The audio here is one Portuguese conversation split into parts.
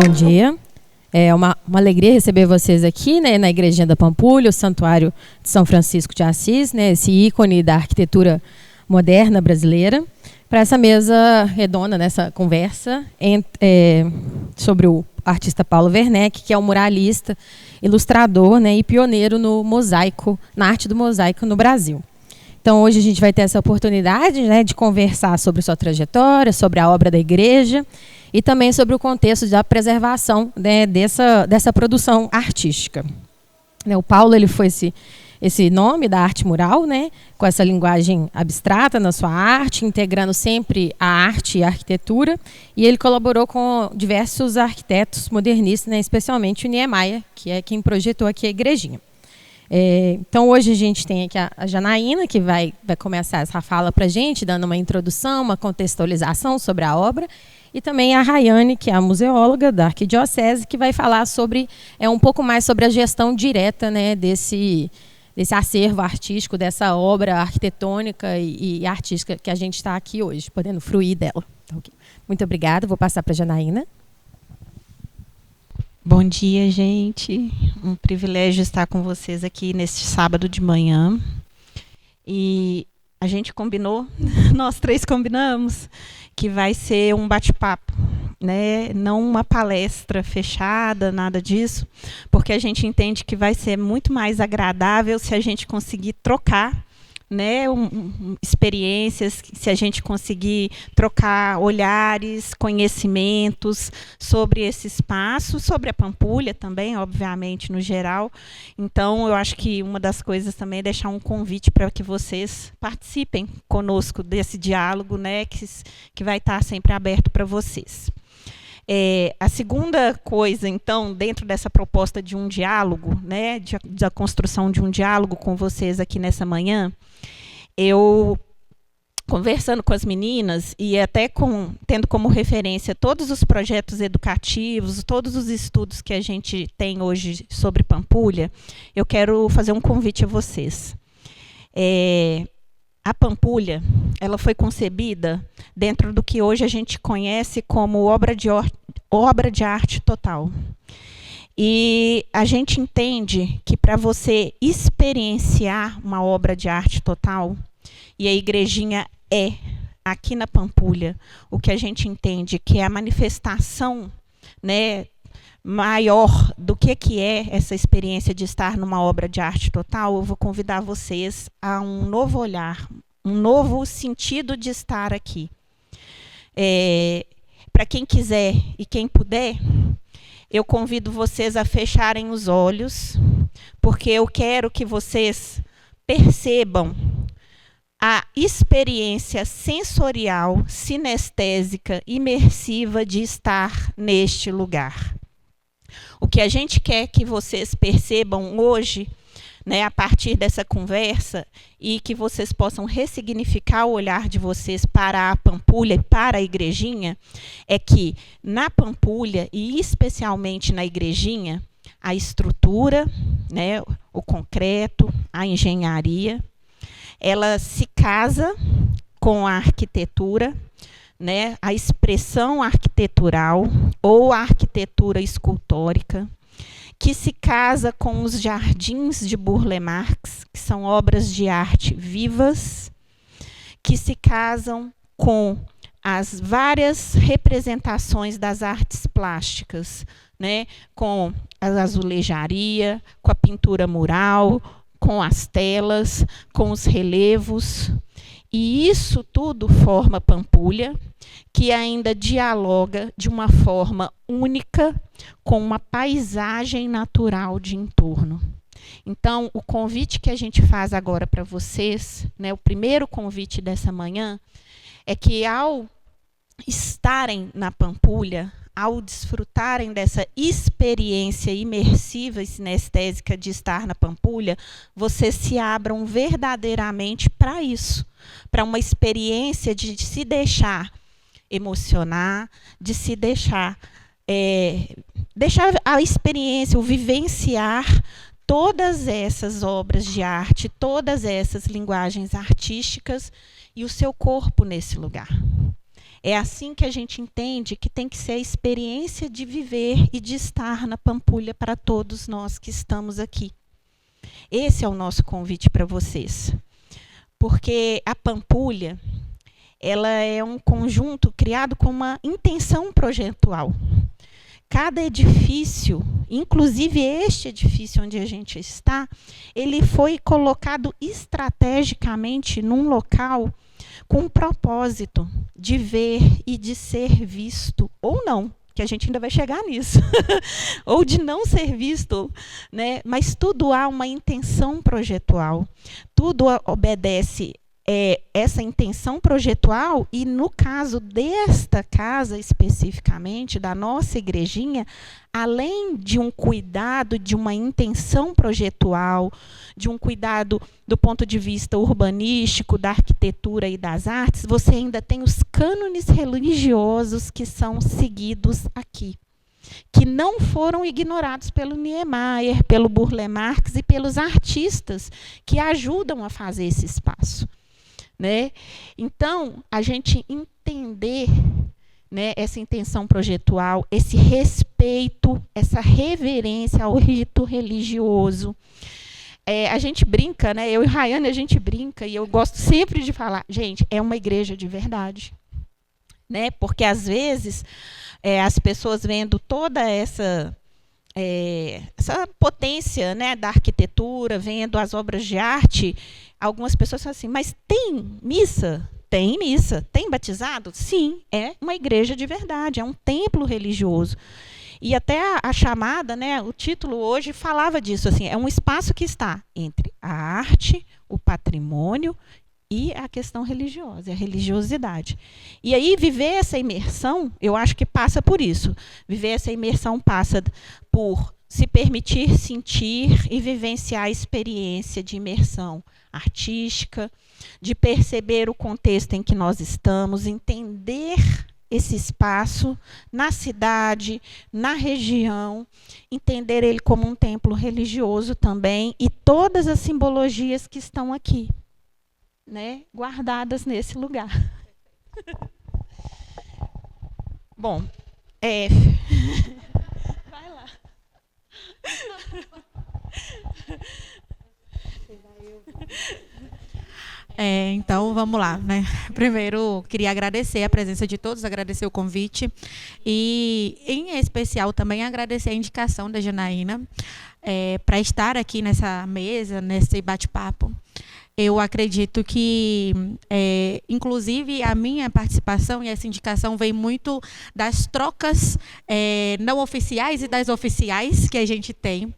Bom dia. É uma alegria receber vocês aqui, né, na Igrejinha da Pampulha, o Santuário de São Francisco de Assis, né, esse ícone da arquitetura moderna brasileira, para essa mesa redonda, nessa conversa sobre o artista Paulo Werneck, que é um muralista, ilustrador, né, e pioneiro no mosaico, na arte do mosaico no Brasil. Então, hoje a gente vai ter essa oportunidade, né, de conversar sobre sua trajetória, sobre a obra da igreja e também sobre o contexto da preservação, né, dessa produção artística. O Paulo ele foi esse nome da arte mural, né, com essa linguagem abstrata na sua arte, integrando sempre a arte e a arquitetura, e ele colaborou com diversos arquitetos modernistas, né, especialmente o Niemeyer, que é quem projetou aqui a igrejinha. Então, hoje a gente tem aqui a Janaína, que vai começar essa fala para a gente, dando uma introdução, uma contextualização sobre a obra, e também a Rayane, que é a museóloga da Arquidiocese, que vai falar um pouco mais sobre a gestão direta, né, desse acervo artístico, dessa obra arquitetônica e artística que a gente está aqui hoje, podendo fruir dela. Então, okay. Muito obrigada, vou passar para a Janaína. Bom dia, gente. Um privilégio estar com vocês aqui neste sábado de manhã. E a gente combinou, nós três combinamos, que vai ser um bate-papo, né? Não uma palestra fechada, nada disso, porque a gente entende que vai ser muito mais agradável se a gente conseguir trocar, né, experiências, se a gente conseguir trocar olhares, conhecimentos sobre esse espaço, sobre a Pampulha também, obviamente, no geral. Então, eu acho que uma das coisas também é deixar um convite para que vocês participem conosco desse diálogo, né, que vai estar sempre aberto para vocês. A segunda coisa, então, dentro dessa proposta de um diálogo, né, da construção de um diálogo com vocês aqui nessa manhã, eu, conversando com as meninas e até tendo como referência todos os projetos educativos, todos os estudos que a gente tem hoje sobre Pampulha, eu quero fazer um convite a vocês. A Pampulha, ela foi concebida dentro do que hoje a gente conhece como obra de arte total. E a gente entende que para você experienciar uma obra de arte total, e a igrejinha aqui na Pampulha, o que a gente entende que é a manifestação, né, maior do que é essa experiência de estar numa obra de arte total, eu vou convidar vocês a um novo olhar, um novo sentido de estar aqui. Para quem quiser e quem puder, eu convido vocês a fecharem os olhos, porque eu quero que vocês percebam a experiência sensorial, sinestésica, imersiva de estar neste lugar. O que a gente quer que vocês percebam hoje, né, a partir dessa conversa, e que vocês possam ressignificar o olhar de vocês para a Pampulha e para a igrejinha, é que na Pampulha, e especialmente na igrejinha, a estrutura, né, o concreto, a engenharia, ela se casa com a arquitetura, né, a expressão arquitetural ou a arquitetura escultórica, que se casa com os jardins de Burle Marx, que são obras de arte vivas, que se casam com as várias representações das artes plásticas, né, com a azulejaria, com a pintura mural, com as telas, com os relevos. E isso tudo forma Pampulha, que ainda dialoga de uma forma única com uma paisagem natural de entorno. Então, o convite que a gente faz agora para vocês, né, o primeiro convite dessa manhã, é que ao estarem na Pampulha, ao desfrutarem dessa experiência imersiva e sinestésica de estar na Pampulha, vocês se abram verdadeiramente para isso, para uma experiência de se deixar emocionar, de se deixar a experiência, o vivenciar todas essas obras de arte, todas essas linguagens artísticas e o seu corpo nesse lugar. É assim que a gente entende que tem que ser a experiência de viver e de estar na Pampulha para todos nós que estamos aqui. Esse é o nosso convite para vocês. Porque a Pampulha, ela é um conjunto criado com uma intenção projetual. Cada edifício, inclusive este edifício onde a gente está, ele foi colocado estrategicamente num local com um propósito de ver e de ser visto, ou não, que a gente ainda vai chegar nisso, ou de não ser visto, né? Mas tudo há uma intenção projetual, tudo obedece essa intenção projetual, e no caso desta casa especificamente, da nossa igrejinha, além de um cuidado, de uma intenção projetual, de um cuidado do ponto de vista urbanístico, da arquitetura e das artes, você ainda tem os cânones religiosos que são seguidos aqui, que não foram ignorados pelo Niemeyer, pelo Burle Marx e pelos artistas que ajudam a fazer esse espaço. Né? Então, a gente entender, né, essa intenção projetual, esse respeito, essa reverência ao rito religioso. A gente brinca, né? Eu e Rayane, a gente brinca, e eu gosto sempre de falar, gente, é uma igreja de verdade. Né? Porque, às vezes, as pessoas vendo toda essa potência, né, da arquitetura, vendo as obras de arte, algumas pessoas falam assim, mas tem missa? Tem missa. Tem batizado? Sim, é uma igreja de verdade, é um templo religioso. E até a chamada, né, o título hoje falava disso, assim, é um espaço que está entre a arte, o patrimônio e a questão religiosa, a religiosidade. E aí, viver essa imersão, eu acho que passa por isso. Viver essa imersão passa por se permitir sentir e vivenciar a experiência de imersão artística, de perceber o contexto em que nós estamos, entender esse espaço na cidade, na região, entender ele como um templo religioso também, e todas as simbologias que estão aqui, né, guardadas nesse lugar. Bom, vai lá. Então, vamos lá, né? Primeiro, queria agradecer a presença de todos, agradecer o convite e, em especial, também agradecer a indicação da Janaína para estar aqui nessa mesa, nesse bate-papo. Eu acredito que, inclusive, a minha participação e essa indicação vem muito das trocas não oficiais e das oficiais que a gente tem,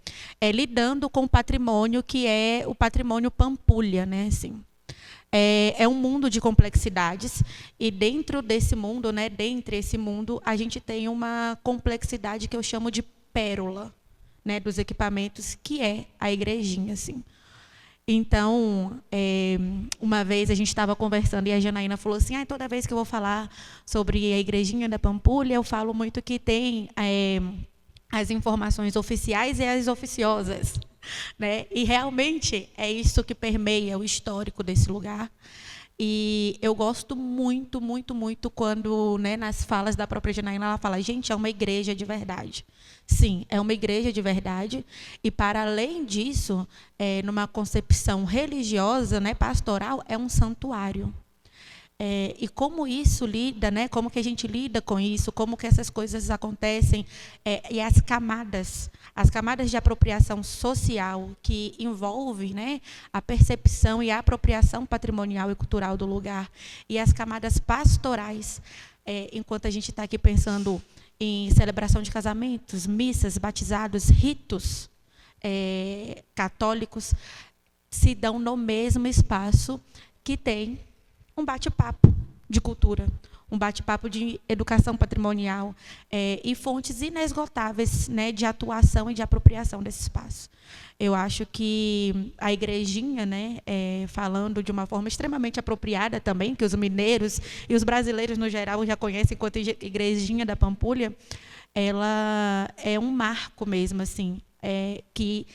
lidando com o patrimônio que é o patrimônio Pampulha, né? Assim, é um mundo de complexidades, e dentro desse mundo, né, dentre esse mundo, a gente tem uma complexidade que eu chamo de pérola, né, dos equipamentos, que é a igrejinha, assim. Então, uma vez a gente estava conversando e a Janaína falou assim, toda vez que eu vou falar sobre a igrejinha da Pampulha, eu falo muito que tem as informações oficiais e as oficiosas. Né? E realmente é isso que permeia o histórico desse lugar. E eu gosto muito, muito, muito quando, né, nas falas da própria Janaína, ela fala, gente, é uma igreja de verdade. Sim, é uma igreja de verdade. E, para além disso, numa concepção religiosa, né, pastoral, é um santuário. E como isso lida, né, como que a gente lida com isso, como que essas coisas acontecem, e as camadas de apropriação social que envolve, né, a percepção e a apropriação patrimonial e cultural do lugar, e as camadas pastorais, enquanto a gente está aqui pensando em celebração de casamentos, missas, batizados, ritos católicos, se dão no mesmo espaço que tem um bate-papo de cultura, um bate-papo de educação patrimonial, e fontes inesgotáveis, né, de atuação e de apropriação desse espaço. Eu acho que a igrejinha, né, falando de uma forma extremamente apropriada também, que os mineiros e os brasileiros, no geral, já conhecem enquanto igrejinha da Pampulha, ela é um marco mesmo, assim, que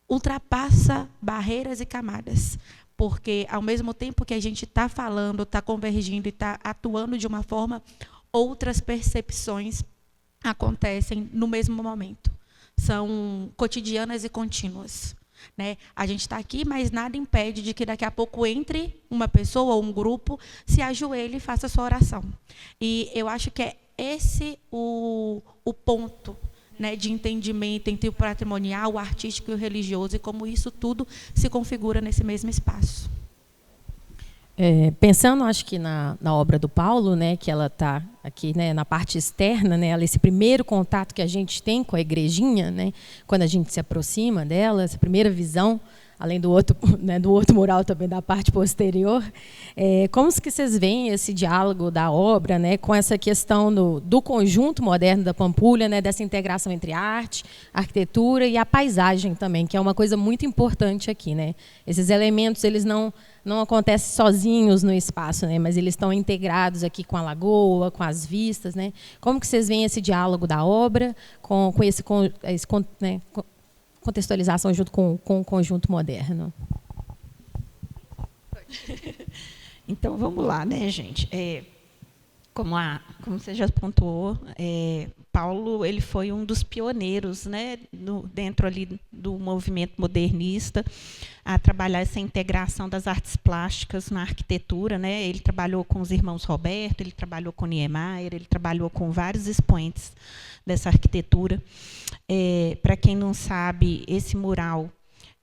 ultrapassa barreiras e camadas, porque, ao mesmo tempo que a gente está falando, está convergindo e está atuando de uma forma, outras percepções acontecem no mesmo momento. São cotidianas e contínuas. Né? A gente está aqui, mas nada impede de que daqui a pouco entre uma pessoa ou um grupo, se ajoelhe e faça a sua oração. E eu acho que é esse o ponto, né, de entendimento entre o patrimonial, o artístico e o religioso, e como isso tudo se configura nesse mesmo espaço. Pensando, acho que na obra do Paulo, né, que ela está aqui, né, na parte externa, né, esse primeiro contato que a gente tem com a igrejinha, né, quando a gente se aproxima dela, essa primeira visão, além do outro, né, do outro mural também da parte posterior, como que vocês veem esse diálogo da obra, né, com essa questão do conjunto moderno da Pampulha, né, dessa integração entre arte, arquitetura e a paisagem também, que é uma coisa muito importante aqui, né? Esses elementos, eles não acontecem sozinhos no espaço, né, mas eles estão integrados aqui com a lagoa, com as vistas, né? Como que vocês veem esse diálogo da obra com esse né, contextualização junto com o conjunto moderno? Então, vamos lá, né, gente? Como você já pontuou, Paulo ele foi um dos pioneiros, né, dentro ali do movimento modernista, a trabalhar essa integração das artes plásticas na arquitetura, né? Ele trabalhou com os irmãos Roberto, ele trabalhou com Niemeyer, ele trabalhou com vários expoentes dessa arquitetura. Para quem não sabe, esse mural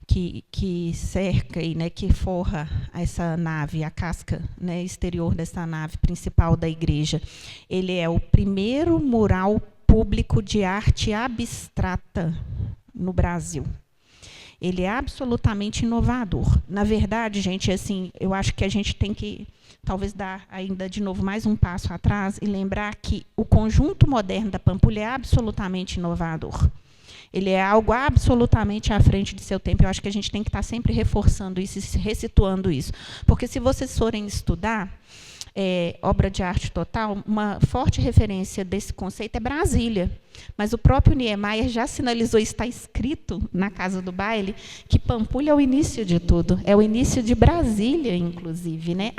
que cerca e, né, que forra essa nave, a casca, né, exterior dessa nave principal da igreja, ele é o primeiro mural público de arte abstrata no Brasil. Ele é absolutamente inovador. Na verdade, gente, assim, eu acho que a gente tem que talvez dar ainda de novo mais um passo atrás e lembrar que o conjunto moderno da Pampulha é absolutamente inovador. Ele é algo absolutamente à frente de seu tempo. Eu acho que a gente tem que estar sempre reforçando isso e ressituando isso. Porque, se vocês forem estudar obra de arte total, uma forte referência desse conceito é Brasília. Mas o próprio Niemeyer já sinalizou, está escrito na Casa do Baile, que Pampulha é o início de tudo. É o início de Brasília, inclusive, né?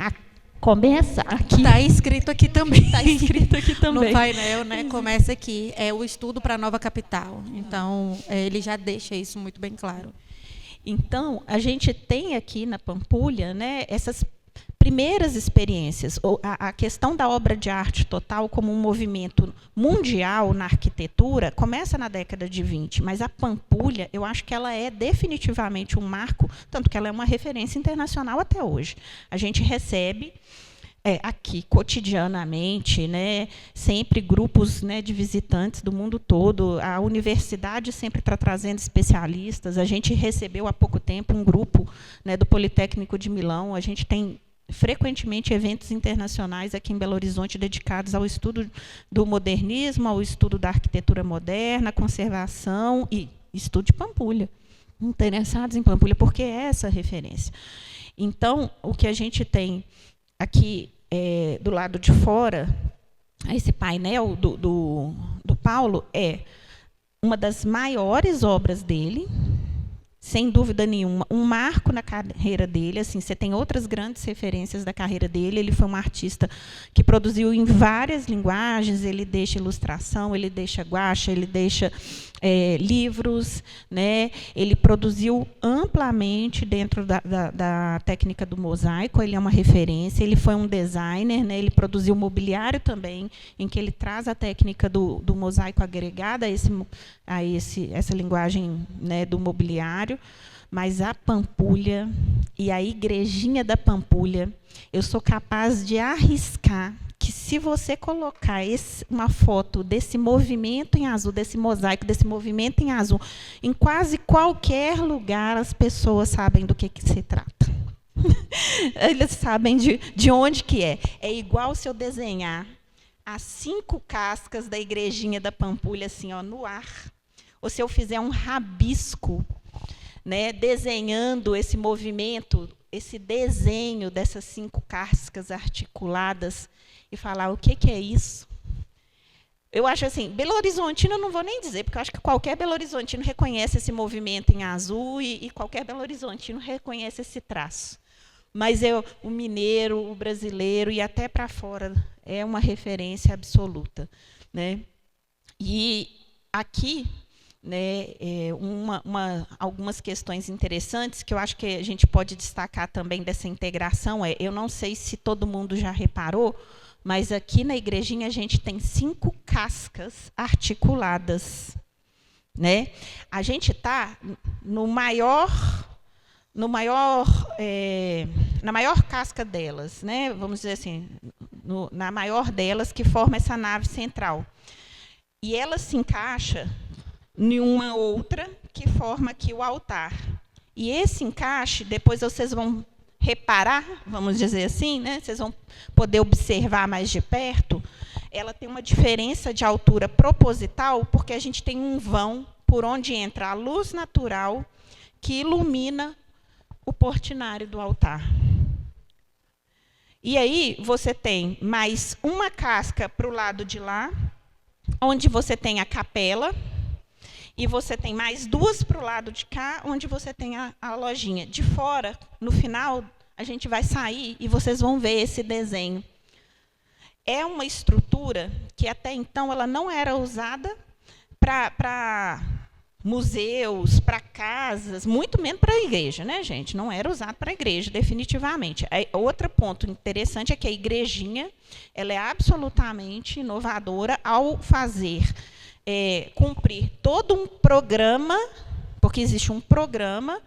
Começa aqui. Está escrito aqui também. Está escrito aqui também. No painel, né, começa aqui. É o estudo para a nova capital. Então, ele já deixa isso muito bem claro. Então, a gente tem aqui na Pampulha, né, essas primeiras experiências, a questão da obra de arte total como um movimento mundial na arquitetura, começa na década de 20, mas a Pampulha, eu acho que ela é definitivamente um marco, tanto que ela é uma referência internacional até hoje. A gente recebe aqui, cotidianamente, né, sempre grupos, né, de visitantes do mundo todo, a universidade sempre está trazendo especialistas, a gente recebeu há pouco tempo um grupo, né, do Politécnico de Milão, a gente tem frequentemente eventos internacionais aqui em Belo Horizonte dedicados ao estudo do modernismo, ao estudo da arquitetura moderna, conservação e estudo de Pampulha, interessados em Pampulha, porque é essa referência. Então, o que a gente tem aqui do lado de fora, esse painel do Paulo é uma das maiores obras dele, sem dúvida nenhuma, um marco na carreira dele. Assim, você tem outras grandes referências da carreira dele. Ele foi um artista que produziu em várias linguagens. Ele deixa ilustração, ele deixa guache, ele deixa livros, né? Ele produziu amplamente dentro da técnica do mosaico. Ele é uma referência. Ele foi um designer, né? Ele produziu mobiliário também, em que ele traz a técnica do mosaico agregada a essa linguagem, né, do mobiliário. Mas a Pampulha e a igrejinha da Pampulha, eu sou capaz de arriscar que, se você colocar uma foto desse movimento em azul, desse mosaico, desse movimento em azul, em quase qualquer lugar, as pessoas sabem do que se trata. Eles sabem de onde que é. É igual se eu desenhar as 5 cascas da igrejinha da Pampulha assim, ó, no ar. Ou se eu fizer um rabisco, né, desenhando esse movimento, esse desenho dessas 5 cascas articuladas, e falar o que é isso. Eu acho assim, Belo Horizontino eu não vou nem dizer, porque eu acho que qualquer Belo Horizontino reconhece esse movimento em azul e qualquer Belo Horizontino reconhece esse traço. mas o mineiro, o brasileiro e até para fora é uma referência absoluta, né? E aqui, né, algumas questões interessantes que eu acho que a gente pode destacar também dessa integração eu não sei se todo mundo já reparou, mas aqui na igrejinha a gente tem 5 cascas articuladas, né? A gente está na maior casca delas, né? Vamos dizer assim, na maior delas que forma essa nave central. E ela se encaixa em uma outra que forma aqui o altar. E esse encaixe, depois vocês vão reparar, vamos dizer assim, né? Vocês vão poder observar mais de perto, ela tem uma diferença de altura proposital, porque a gente tem um vão por onde entra a luz natural que ilumina o portinário do altar. E aí você tem mais uma casca para o lado de lá, onde você tem a capela, e você tem mais 2 para o lado de cá, onde você tem a lojinha. De fora, no final, a gente vai sair e vocês vão ver esse desenho. É uma estrutura que até então ela não era usada para museus, para casas, muito menos para a igreja, né, gente? Não era usado para a igreja, definitivamente. Outro ponto interessante é que a igrejinha ela é absolutamente inovadora ao fazer cumprir todo um programa, porque existe um programa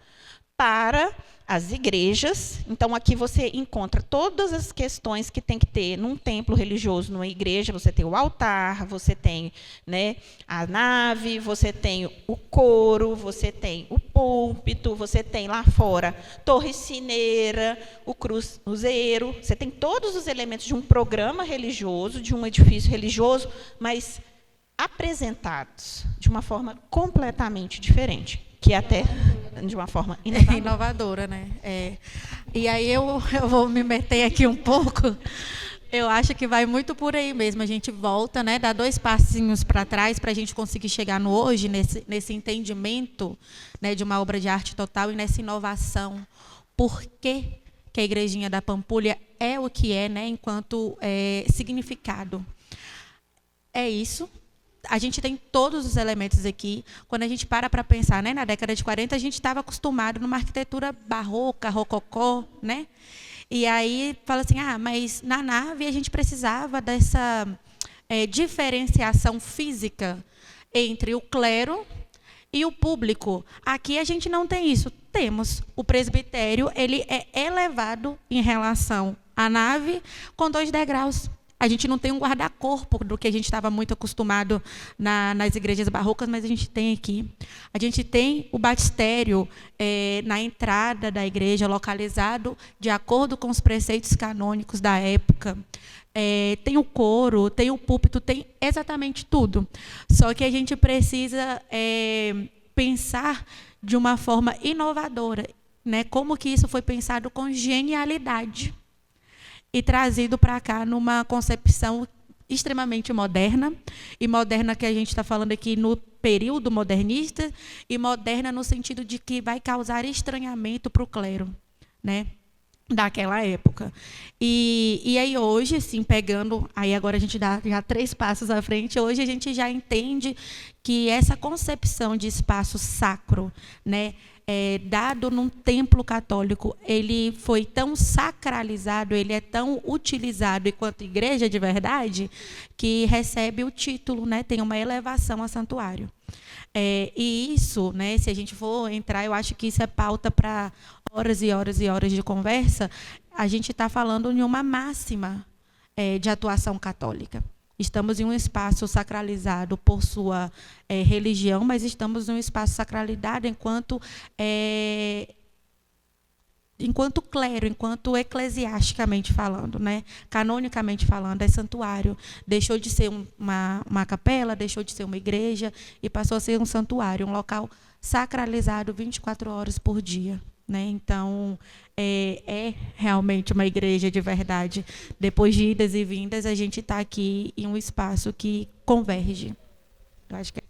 para as igrejas. Então, aqui você encontra todas as questões que tem que ter num templo religioso, numa igreja. Você tem o altar, você tem, né, a nave, você tem o coro, você tem o púlpito, você tem lá fora torre sineira, o cruzeiro. Você tem todos os elementos de um programa religioso, de um edifício religioso, mas apresentados de uma forma completamente diferente, que até de uma forma inovadora. Inovadora, né? E aí eu vou me meter aqui um pouco. Eu acho que vai muito por aí mesmo. A gente volta, né? Dá 2 passinhos para trás para a gente conseguir chegar no hoje, nesse entendimento, né, de uma obra de arte total e nessa inovação. Por que a Igrejinha da Pampulha é o que é, né, enquanto significado? É isso. A gente tem todos os elementos aqui. Quando a gente para pensar, né, na década de 40, a gente estava acostumado numa arquitetura barroca, rococó, né? E aí fala assim, mas na nave a gente precisava dessa diferenciação física entre o clero e o público. Aqui a gente não tem isso. Temos. O presbitério ele é elevado em relação à nave com 2 degraus. A gente não tem um guarda-corpo do que a gente estava muito acostumado nas igrejas barrocas, mas a gente tem aqui. A gente tem o batistério na entrada da igreja, localizado de acordo com os preceitos canônicos da época. Tem o coro, tem o púlpito, tem exatamente tudo. Só que a gente precisa pensar de uma forma inovadora, né? Como que isso foi pensado com genialidade e trazido para cá numa concepção extremamente moderna, e moderna que a gente está falando aqui no período modernista, e moderna no sentido de que vai causar estranhamento para o clero, né, daquela época. E aí hoje, assim, pegando, aí agora a gente dá já 3 passos à frente, hoje a gente já entende que essa concepção de espaço sacro, né, dado num templo católico, ele foi tão sacralizado, ele é tão utilizado enquanto igreja de verdade, que recebe o título, né, tem uma elevação a santuário. E isso, né, se a gente for entrar, eu acho que isso é pauta para horas e horas e horas de conversa. A gente está falando de uma máxima de atuação católica. Estamos em um espaço sacralizado por sua religião, mas estamos em um espaço sacralizado enquanto clero, enquanto eclesiasticamente falando, né? Canonicamente falando, é santuário. Deixou de ser uma capela, deixou de ser uma igreja e passou a ser um santuário, um local sacralizado 24 horas por dia. Né? Então, é realmente uma igreja de verdade. Depois de idas e vindas, a gente está aqui em um espaço que converge. Eu acho que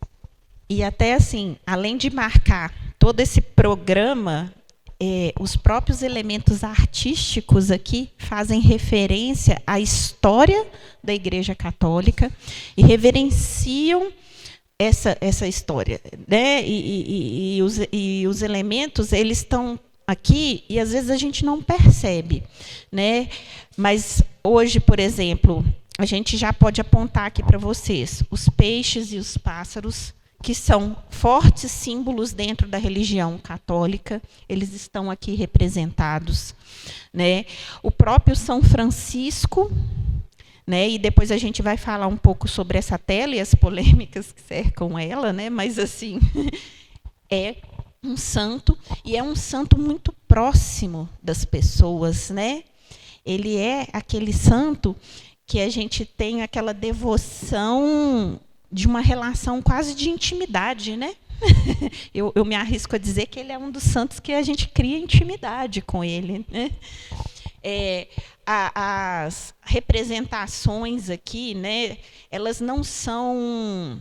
E até assim, além de marcar todo esse programa, os próprios elementos artísticos aqui fazem referência à história da Igreja Católica e reverenciam essa história, né? E os elementos, eles estão aqui e às vezes a gente não percebe, né? Mas hoje, por exemplo, a gente já pode apontar aqui para vocês os peixes e os pássaros, que são fortes símbolos dentro da religião católica, eles estão aqui representados, né? O próprio São Francisco, né? E depois a gente vai falar um pouco sobre essa tela e as polêmicas que cercam ela, né? Mas assim, é um santo, e é um santo muito próximo das pessoas, né? Ele é aquele santo que a gente tem aquela devoção de uma relação quase de intimidade, né? Eu me arrisco a dizer que ele é um dos santos que a gente cria intimidade com ele, né? As representações aqui, né? Elas não são,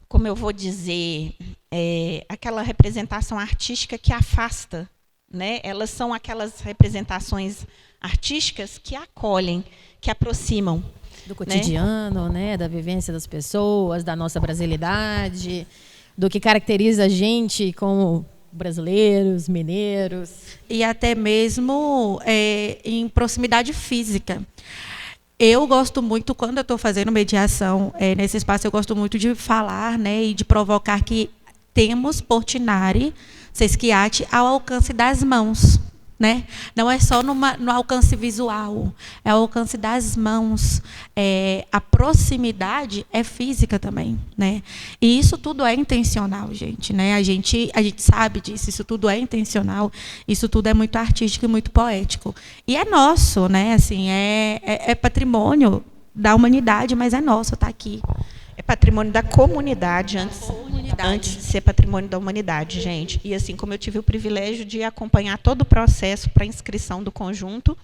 como eu vou dizer, aquela representação artística que afasta, né? Elas são aquelas representações artísticas que acolhem, que aproximam. Do cotidiano, né? Da vivência das pessoas, da nossa brasilidade, do que caracteriza a gente como brasileiros, mineiros. E até mesmo em proximidade física. Eu gosto muito, quando eu estou fazendo mediação nesse espaço, eu gosto muito de falar, né, e de provocar que temos Portinari, Sesquiate ao alcance das mãos. Né? Não é só no alcance visual, é ao alcance das mãos. A proximidade é física também, né? E isso tudo é intencional, gente, né? A gente sabe disso, isso tudo é intencional, isso tudo é muito artístico e muito poético. E é nosso, né? Assim, é patrimônio da humanidade, mas é nosso, está aqui. É patrimônio da comunidade antes de ser patrimônio da humanidade, gente. E assim, como eu tive o privilégio de acompanhar todo o processo para inscrição do conjunto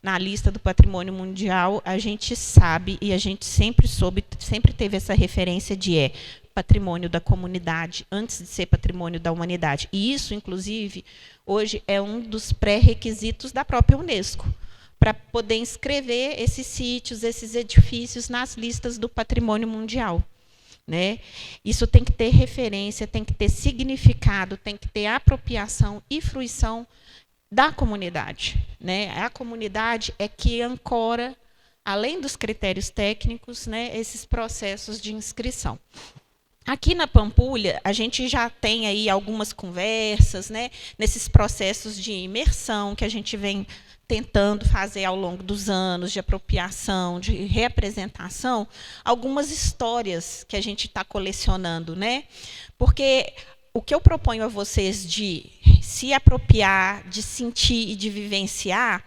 na lista do Patrimônio Mundial, a gente sabe e a gente sempre soube, sempre teve essa referência de patrimônio da comunidade antes de ser patrimônio da humanidade. E isso, inclusive, hoje é um dos pré-requisitos da própria Unesco, para poder inscrever esses sítios, esses edifícios nas listas do patrimônio mundial, né? Isso tem que ter referência, tem que ter significado, tem que ter apropriação e fruição da comunidade, né? A comunidade é que ancora, além dos critérios técnicos, né, esses processos de inscrição. Aqui na Pampulha, a gente já tem aí algumas conversas, né, nesses processos de imersão que a gente vem tentando fazer ao longo dos anos, de apropriação, de reapresentação, algumas histórias que a gente está colecionando, né? Porque o que eu proponho a vocês de se apropriar, de sentir e de vivenciar,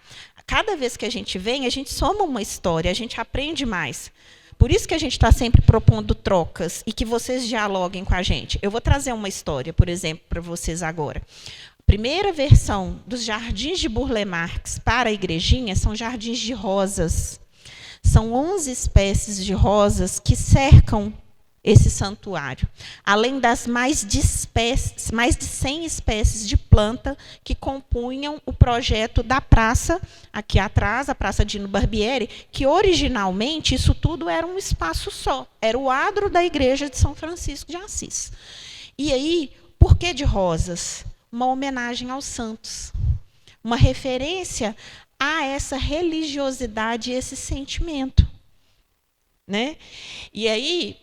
cada vez que a gente vem, a gente soma uma história, a gente aprende mais. Por isso que a gente está sempre propondo trocas e que vocês dialoguem com a gente. Eu vou trazer uma história, por exemplo, para vocês agora. Primeira versão dos jardins de Burle Marx para a igrejinha são jardins de rosas. São 11 espécies de rosas que cercam esse santuário, além das mais de 100 espécies de planta que compunham o projeto da praça, aqui atrás, a Praça Dino Barbieri, que originalmente isso tudo era um espaço só, era o adro da igreja de São Francisco de Assis. E aí, por que de rosas? Uma homenagem aos santos, uma referência a essa religiosidade e esse sentimento, né? E aí,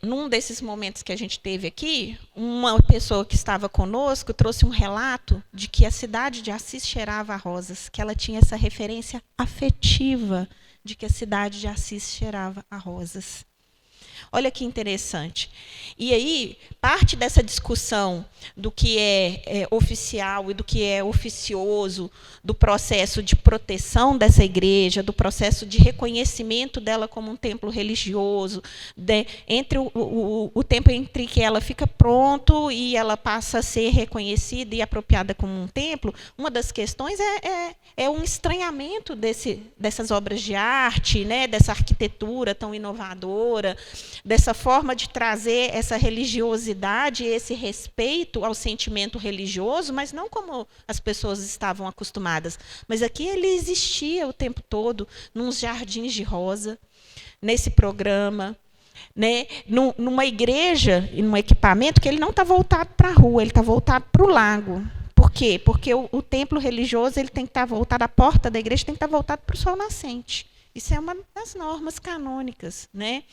num desses momentos que a gente teve aqui, uma pessoa que estava conosco trouxe um relato de que a cidade de Assis cheirava a rosas, que ela tinha essa referência afetiva de que a cidade de Assis cheirava a rosas. Olha que interessante. E aí, parte dessa discussão do que é oficial e do que é oficioso, do processo de proteção dessa igreja, do processo de reconhecimento dela como um templo religioso, entre o tempo entre que ela fica pronto e ela passa a ser reconhecida e apropriada como um templo, uma das questões é um estranhamento dessas obras de arte, né, dessa arquitetura tão inovadora, dessa forma de trazer essa religiosidade, esse respeito ao sentimento religioso, mas não como as pessoas estavam acostumadas. Mas aqui ele existia o tempo todo, nos jardins de rosa, nesse programa, né, numa igreja e num equipamento que ele não está voltado para a rua, ele está voltado para o lago. Por quê? Porque o templo religioso ele tem que estar voltado, a porta da igreja tem que estar voltada para o sol nascente. Isso é uma das normas canônicas, né?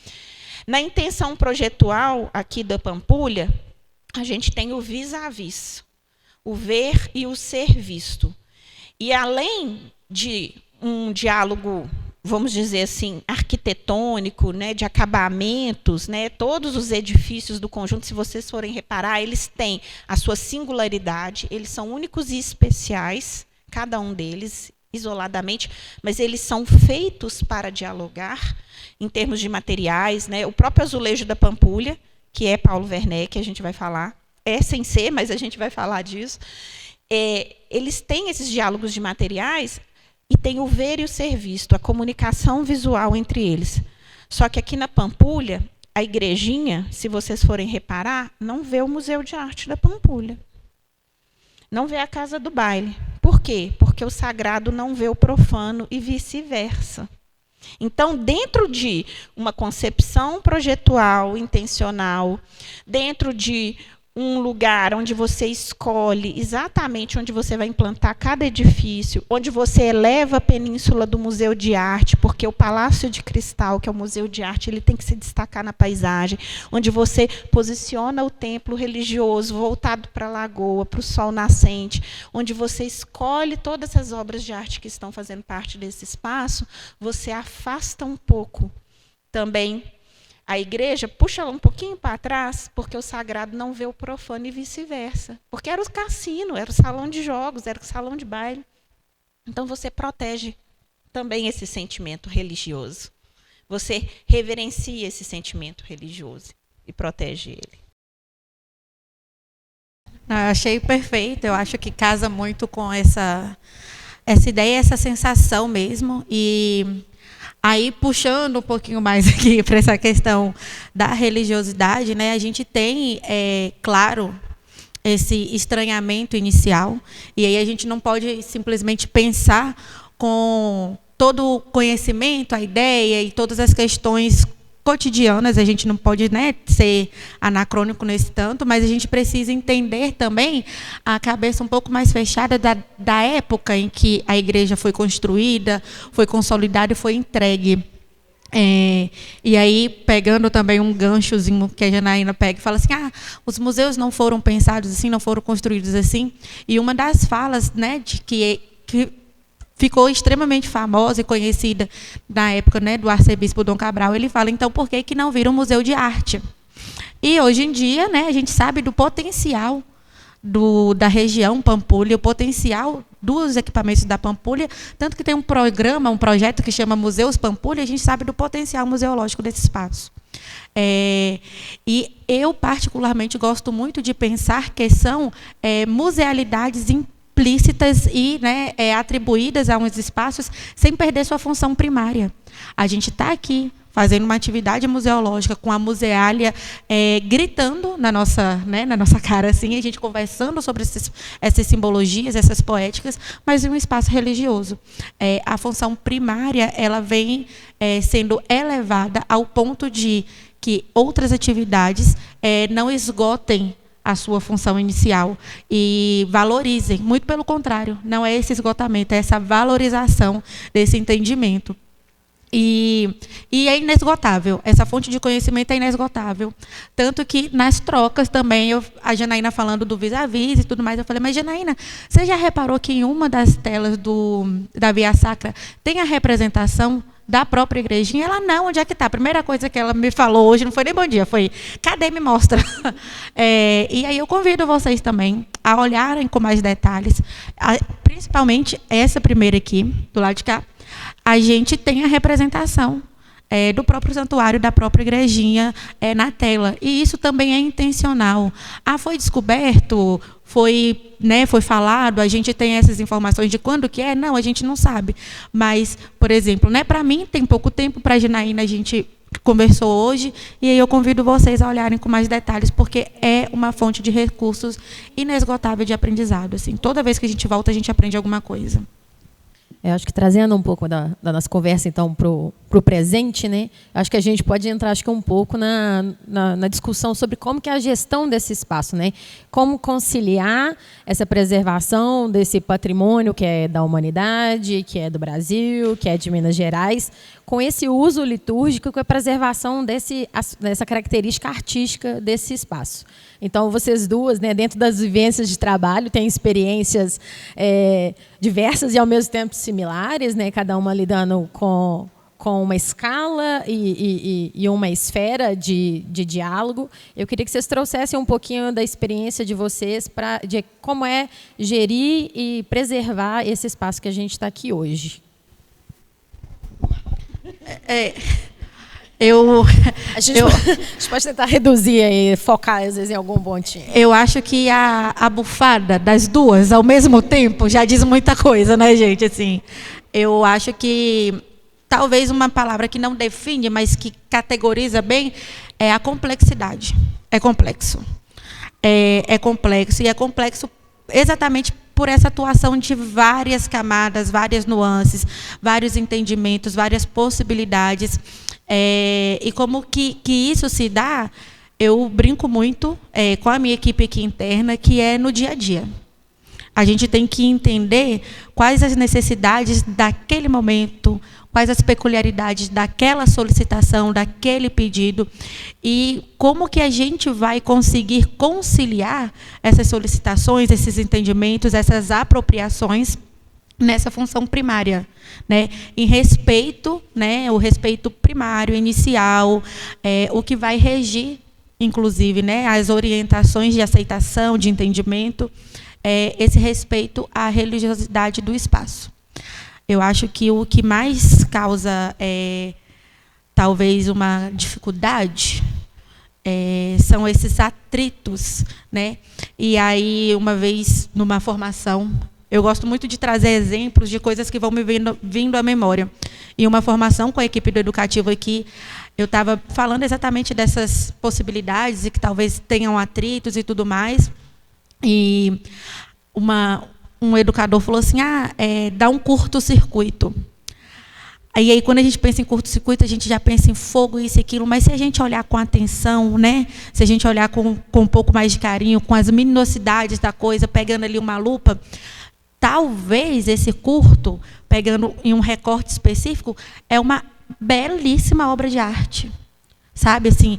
Na intenção projetual aqui da Pampulha, a gente tem o vis-a-vis, o ver e o ser visto. E além de um diálogo, vamos dizer assim, arquitetônico, né, de acabamentos, né, todos os edifícios do conjunto, se vocês forem reparar, eles têm a sua singularidade, eles são únicos e especiais, cada um deles, isoladamente, mas eles são feitos para dialogar em termos de materiais, né? O próprio azulejo da Pampulha, que é Paulo Werneck, que a gente vai falar, é sem ser, mas a gente vai falar disso. Eles têm esses diálogos de materiais e tem o ver e o ser visto, a comunicação visual entre eles. Só que aqui na Pampulha, a igrejinha, se vocês forem reparar, não vê o Museu de Arte da Pampulha. Não vê a Casa do Baile. Por quê? Porque o sagrado não vê o profano e vice-versa. Então, dentro de uma concepção projetual, intencional, dentro de um lugar onde você escolhe exatamente onde você vai implantar cada edifício, onde você eleva a península do Museu de Arte, porque o Palácio de Cristal, que é o Museu de Arte, ele tem que se destacar na paisagem, onde você posiciona o templo religioso voltado para a lagoa, para o sol nascente, onde você escolhe todas as obras de arte que estão fazendo parte desse espaço, você afasta um pouco também a igreja, puxa ela um pouquinho para trás, porque o sagrado não vê o profano e vice-versa. Porque era o cassino, era o salão de jogos, era o salão de baile. Então, você protege também esse sentimento religioso. Você reverencia esse sentimento religioso e protege ele. Eu achei perfeito, eu acho que casa muito com essa ideia, essa sensação mesmo. E aí, puxando um pouquinho mais aqui para essa questão da religiosidade, né, a gente tem, claro, esse estranhamento inicial, e aí a gente não pode simplesmente pensar com todo o conhecimento, a ideia e todas as questões cotidianas, a gente não pode, né, ser anacrônico nesse tanto, mas a gente precisa entender também a cabeça um pouco mais fechada da época em que a igreja foi construída, foi consolidada e foi entregue. E aí, pegando também um ganchozinho que a Janaína pega e fala assim, os museus não foram pensados assim, não foram construídos assim, e uma das falas, né, de que ficou extremamente famosa e conhecida na época, né, do arcebispo Dom Cabral, ele fala, então, por que não vira um museu de arte? E hoje em dia, né, a gente sabe do potencial da região Pampulha, o potencial dos equipamentos da Pampulha, tanto que tem um projeto que chama Museus Pampulha, a gente sabe do potencial museológico desse espaço. E eu, particularmente, gosto muito de pensar que são musealidades implícitas e, né, atribuídas a uns espaços sem perder sua função primária. A gente está aqui fazendo uma atividade museológica com a museália gritando na nossa cara, assim, a gente conversando sobre essas simbologias, essas poéticas, mas em um espaço religioso. A função primária ela vem sendo elevada ao ponto de que outras atividades não esgotem a sua função inicial e valorizem. Muito pelo contrário, não é esse esgotamento, é essa valorização desse entendimento. E é inesgotável, essa fonte de conhecimento é inesgotável. Tanto que nas trocas também, a Janaína falando do vis-a-vis e tudo mais, eu falei, mas Janaína, você já reparou que em uma das telas da Via Sacra tem a representação da própria igrejinha? Ela, não, onde é que está? A primeira coisa que ela me falou hoje, não foi nem bom dia, foi, cadê, me mostra? E aí eu convido vocês também a olharem com mais detalhes, principalmente essa primeira aqui, do lado de cá, a gente tem a representação do próprio santuário, da própria igrejinha na tela. E isso também é intencional. Foi descoberto, foi falado, a gente tem essas informações de quando que é? Não, a gente não sabe. Mas, por exemplo, para mim, tem pouco tempo, para a Janaína, a gente conversou hoje, e aí eu convido vocês a olharem com mais detalhes, porque é uma fonte de recursos inesgotável de aprendizado. Assim, toda vez que a gente volta, a gente aprende alguma coisa. Eu acho que trazendo um pouco da nossa conversa, então, para o presente, né? Acho que a gente pode entrar, acho que um pouco na discussão sobre como que é a gestão desse espaço, né? Como conciliar essa preservação desse patrimônio que é da humanidade, que é do Brasil, que é de Minas Gerais, com esse uso litúrgico, com a preservação dessa característica artística desse espaço. Então, vocês duas, né, dentro das vivências de trabalho, têm experiências diversas e, ao mesmo tempo, similares, né, cada uma lidando com uma escala e uma esfera de diálogo. Eu queria que vocês trouxessem um pouquinho da experiência de vocês de como é gerir e preservar esse espaço que a gente está aqui hoje. A gente pode tentar reduzir e focar, às vezes, em algum pontinho. Eu acho que a bufada das duas, ao mesmo tempo, já diz muita coisa, né, gente? Assim, eu acho que talvez uma palavra que não define, mas que categoriza bem, é a complexidade. É complexo. É complexo, e é complexo exatamente por essa atuação de várias camadas, várias nuances, vários entendimentos, várias possibilidades. E como que isso se dá, eu brinco muito com a minha equipe aqui interna, que é no dia a dia. A gente tem que entender quais as necessidades daquele momento, quais as peculiaridades daquela solicitação, daquele pedido, e como que a gente vai conseguir conciliar essas solicitações, esses entendimentos, essas apropriações nessa função primária, né? Em respeito, né, o respeito primário, inicial, o que vai regir, inclusive, né, as orientações de aceitação, de entendimento, esse respeito à religiosidade do espaço. Eu acho que o que mais causa, talvez, uma dificuldade são esses atritos, né? E aí, uma vez, numa formação, eu gosto muito de trazer exemplos de coisas que vão me vindo à memória. Em uma formação com a equipe do Educativo aqui, eu estava falando exatamente dessas possibilidades e que talvez tenham atritos e tudo mais. E um educador falou assim, dá um curto-circuito. E aí, quando a gente pensa em curto-circuito, a gente já pensa em fogo, isso e aquilo, mas se a gente olhar com atenção, né? Se a gente olhar com um pouco mais de carinho, com as minuciosidades da coisa, pegando ali uma lupa, talvez esse curto, pegando em um recorte específico, é uma belíssima obra de arte. Sabe, assim,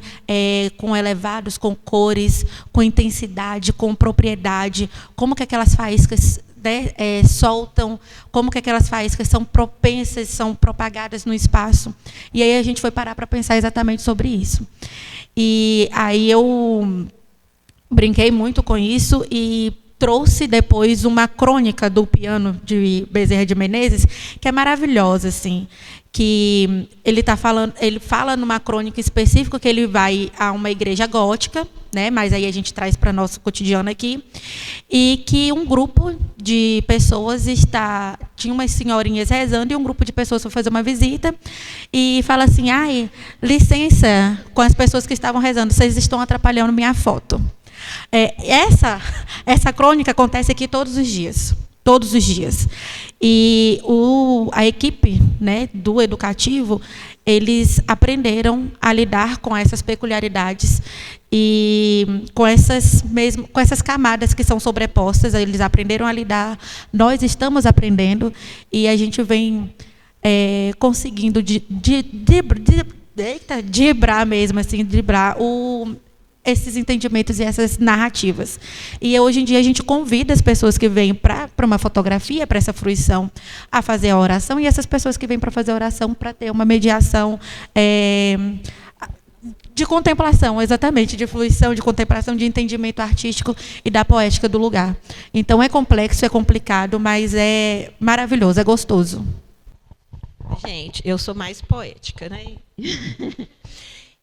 com elevados, com cores, com intensidade, com propriedade, como que aquelas faíscas, né, soltam, como que aquelas faíscas são propensas, são propagadas no espaço. E aí a gente foi parar para pensar exatamente sobre isso. E aí eu brinquei muito com isso e trouxe depois uma crônica do piano de Bezerra de Menezes, que é maravilhosa, assim, que ele fala numa crônica específica que ele vai a uma igreja gótica, né, mas aí a gente traz para nosso cotidiano aqui, e que um grupo de pessoas tinha umas senhorinhas rezando e um grupo de pessoas foi fazer uma visita e fala assim, licença com as pessoas que estavam rezando, vocês estão atrapalhando minha foto. Essa crônica acontece aqui todos os dias. Todos os dias. E a equipe, né, do Educativo, eles aprenderam a lidar com essas peculiaridades e com essas camadas que são sobrepostas, eles aprenderam a lidar, nós estamos aprendendo, e a gente vem conseguindo driblar mesmo, assim, driblar esses entendimentos e essas narrativas. E hoje em dia a gente convida as pessoas que vêm para uma fotografia, para essa fruição, a fazer a oração, e essas pessoas que vêm para fazer a oração para ter uma mediação de contemplação, exatamente, de fruição, de contemplação, de entendimento artístico e da poética do lugar. Então é complexo, é complicado, mas é maravilhoso, é gostoso. Gente, eu sou mais poética, né?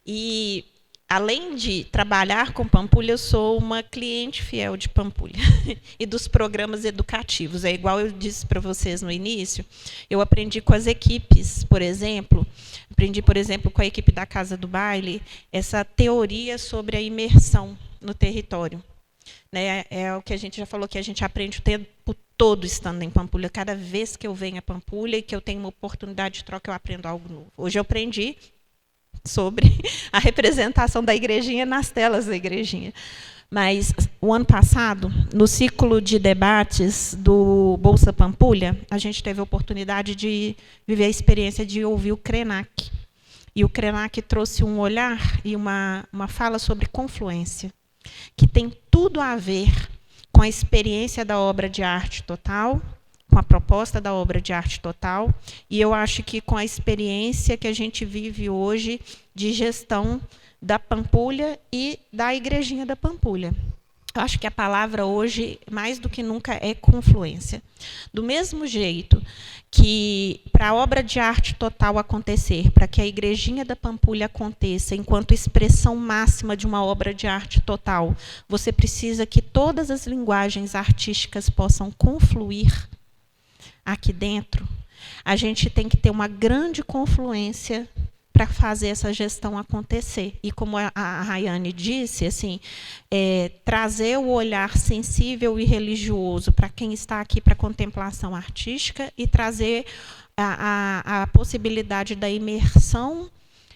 E além de trabalhar com Pampulha, eu sou uma cliente fiel de Pampulha e dos programas educativos. É igual eu disse para vocês no início, eu aprendi com as equipes, por exemplo, com a equipe da Casa do Baile, essa teoria sobre a imersão no território. Né? É o que a gente já falou, que a gente aprende o tempo todo estando em Pampulha. Cada vez que eu venho a Pampulha e que eu tenho uma oportunidade de troca, eu aprendo algo novo. Hoje eu aprendi sobre a representação da igrejinha nas telas da igrejinha. Mas, o ano passado, no ciclo de debates do Bolsa Pampulha, a gente teve a oportunidade de viver a experiência de ouvir o Krenak. E o Krenak trouxe um olhar e uma fala sobre confluência, que tem tudo a ver com a experiência da obra de arte total, com a proposta da obra de arte total, e eu acho que com a experiência que a gente vive hoje de gestão da Pampulha e da igrejinha da Pampulha. Eu acho que a palavra hoje, mais do que nunca, é confluência. Do mesmo jeito que, para a obra de arte total acontecer, para que a igrejinha da Pampulha aconteça enquanto expressão máxima de uma obra de arte total, você precisa que todas as linguagens artísticas possam confluir aqui dentro. A gente tem que ter uma grande confluência para fazer essa gestão acontecer. E como a Rayane disse, assim, trazer o olhar sensível e religioso para quem está aqui para contemplação artística e trazer a possibilidade da imersão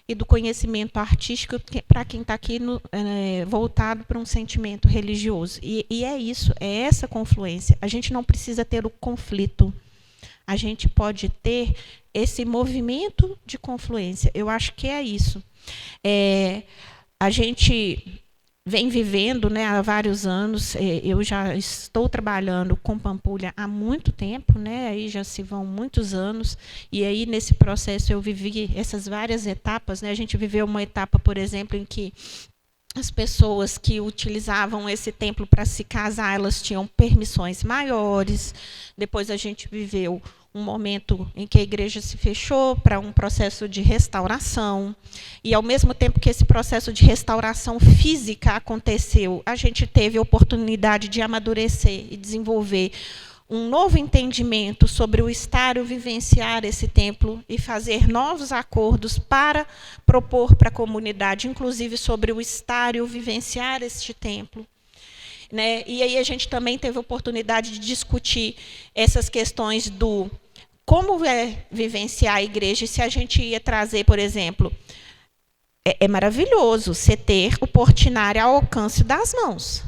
e do conhecimento artístico para quem está aqui voltado para um sentimento religioso. E é isso, é essa confluência. A gente não precisa ter o conflito. A gente pode ter esse movimento de confluência. Eu acho que é isso. A gente vem vivendo, né, há vários anos, eu já estou trabalhando com Pampulha há muito tempo, né, aí já se vão muitos anos, e aí nesse processo eu vivi essas várias etapas. Né, a gente viveu uma etapa, por exemplo, em que as pessoas que utilizavam esse templo para se casar, elas tinham permissões maiores. Depois a gente viveu um momento em que a igreja se fechou para um processo de restauração. E, ao mesmo tempo que esse processo de restauração física aconteceu, a gente teve a oportunidade de amadurecer e desenvolver um novo entendimento sobre o estar e o vivenciar esse templo e fazer novos acordos para propor para a comunidade, inclusive sobre o estar e o vivenciar este templo. Né? E aí a gente também teve a oportunidade de discutir essas questões do como vivenciar a igreja, se a gente ia trazer, por exemplo, é maravilhoso você ter o portinário ao alcance das mãos.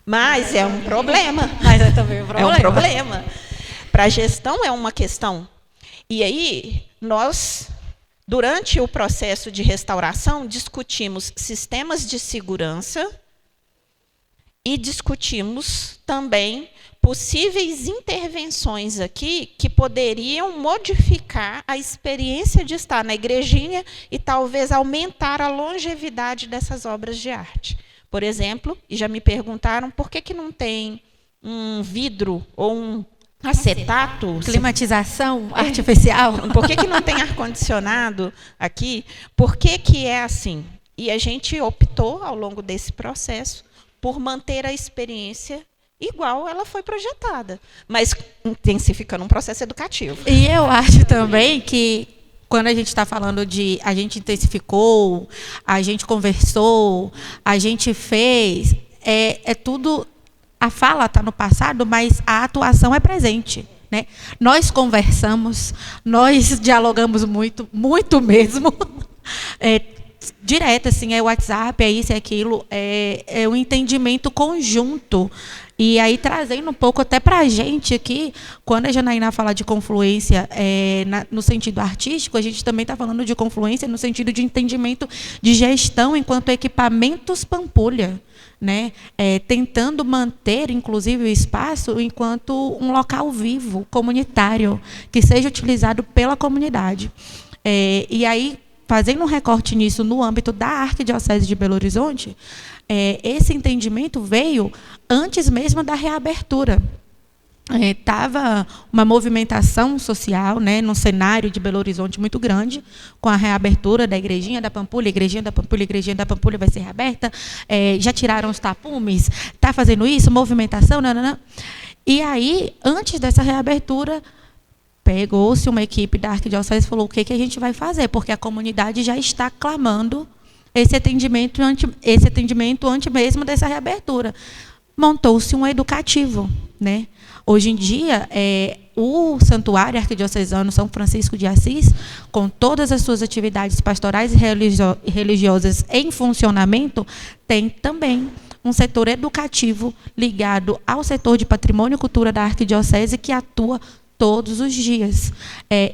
Mas é um problema. Mas é também um problema. É um problema. Para a gestão é uma questão. E aí, nós, durante o processo de restauração, discutimos sistemas de segurança e discutimos também possíveis intervenções aqui que poderiam modificar a experiência de estar na igrejinha e talvez aumentar a longevidade dessas obras de arte. Por exemplo, e já me perguntaram por que não tem um vidro ou um acetato. Climatização artificial. Por que não tem ar-condicionado aqui? Por que é assim? E a gente optou, ao longo desse processo, por manter a experiência igual ela foi projetada, mas intensificando um processo educativo. E eu acho também que, quando a gente está falando de a gente intensificou, a gente conversou, a gente fez, é tudo, a fala está no passado, mas a atuação é presente. Né? Nós conversamos, nós dialogamos muito, muito mesmo. Direto, assim, é WhatsApp, é isso, é aquilo, é um entendimento conjunto. E aí, trazendo um pouco até para a gente aqui, quando a Janaína fala de confluência no sentido artístico, a gente também está falando de confluência no sentido de entendimento de gestão enquanto equipamentos Pampulha, né? Tentando manter, inclusive, o espaço enquanto um local vivo, comunitário, que seja utilizado pela comunidade. E aí, fazendo um recorte nisso no âmbito da Arquidiocese de Belo Horizonte, esse entendimento veio antes mesmo da reabertura. estava uma movimentação social, né, num cenário de Belo Horizonte muito grande, com a reabertura da Igrejinha da Pampulha, Igrejinha da Pampulha, Igrejinha da Pampulha vai ser reaberta, já tiraram os tapumes, está fazendo isso, movimentação, nananã. E aí, antes dessa reabertura, pegou-se uma equipe da Arquidiocese e falou, o que a gente vai fazer? Porque a comunidade já está clamando esse atendimento antes mesmo dessa reabertura. Montou-se um educativo, né? Hoje em dia, o Santuário Arquidiocesano São Francisco de Assis, com todas as suas atividades pastorais e religiosas em funcionamento, tem também um setor educativo ligado ao setor de patrimônio e cultura da Arquidiocese, que atua todos os dias.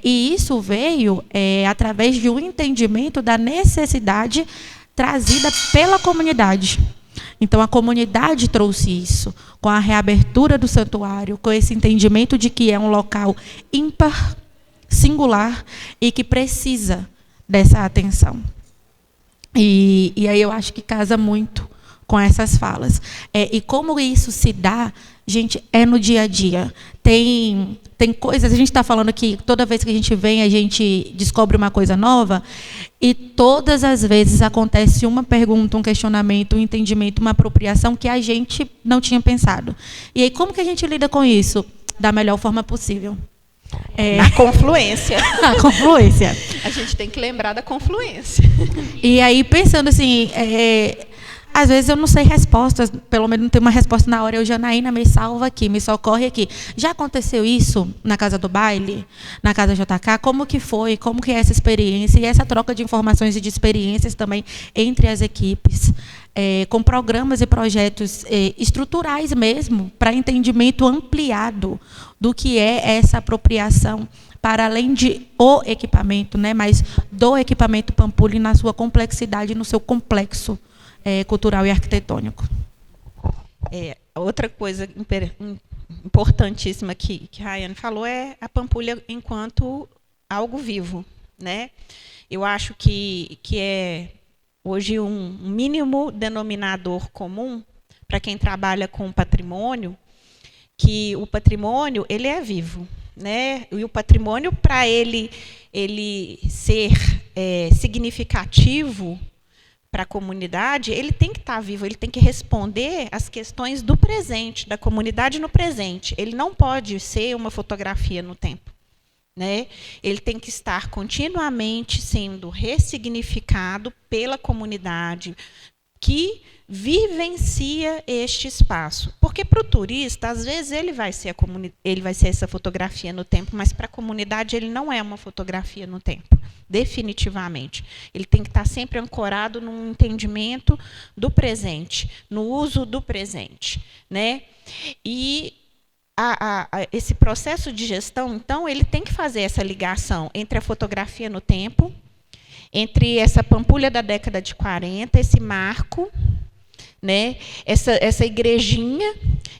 E isso veio através de um entendimento da necessidade trazida pela comunidade. Então, a comunidade trouxe isso, com a reabertura do santuário, com esse entendimento de que é um local ímpar, singular, e que precisa dessa atenção. E aí eu acho que casa muito com essas falas. E como isso se dá, gente, no dia a dia. Tem coisas, a gente está falando que toda vez que a gente vem, a gente descobre uma coisa nova, e todas as vezes acontece uma pergunta, um questionamento, um entendimento, uma apropriação que a gente não tinha pensado. E aí, como que a gente lida com isso? Da melhor forma possível. Na confluência. Na confluência. A gente tem que lembrar da confluência. E aí, pensando assim, às vezes eu não sei respostas, pelo menos não tenho uma resposta na hora. Eu, Janaína, me salva aqui, me socorre aqui. Já aconteceu isso na Casa do Baile, na Casa JK? Como que foi? Como que é essa experiência? E essa troca de informações e de experiências também entre as equipes, com programas e projetos estruturais mesmo, para entendimento ampliado do que é essa apropriação, para além de o equipamento, né, mas do equipamento Pampulha na sua complexidade, no seu complexo cultural e arquitetônico. Outra coisa importantíssima que a Rayane falou é a Pampulha enquanto algo vivo, né? Eu acho que é hoje um mínimo denominador comum para quem trabalha com patrimônio, que o patrimônio ele é vivo, né? E o patrimônio, para ele ser significativo para a comunidade, ele tem que estar vivo, ele tem que responder às questões do presente, da comunidade no presente. Ele não pode ser uma fotografia no tempo, né? Ele tem que estar continuamente sendo ressignificado pela comunidade que vivencia este espaço. Porque para o turista, às vezes, ele vai ser essa fotografia no tempo, mas para a comunidade ele não é uma fotografia no tempo, definitivamente. Ele tem que estar sempre ancorado num entendimento do presente, no uso do presente, né? E esse processo de gestão, então, ele tem que fazer essa ligação entre a fotografia no tempo, entre essa Pampulha da década de 40, esse marco, né? Essa igrejinha,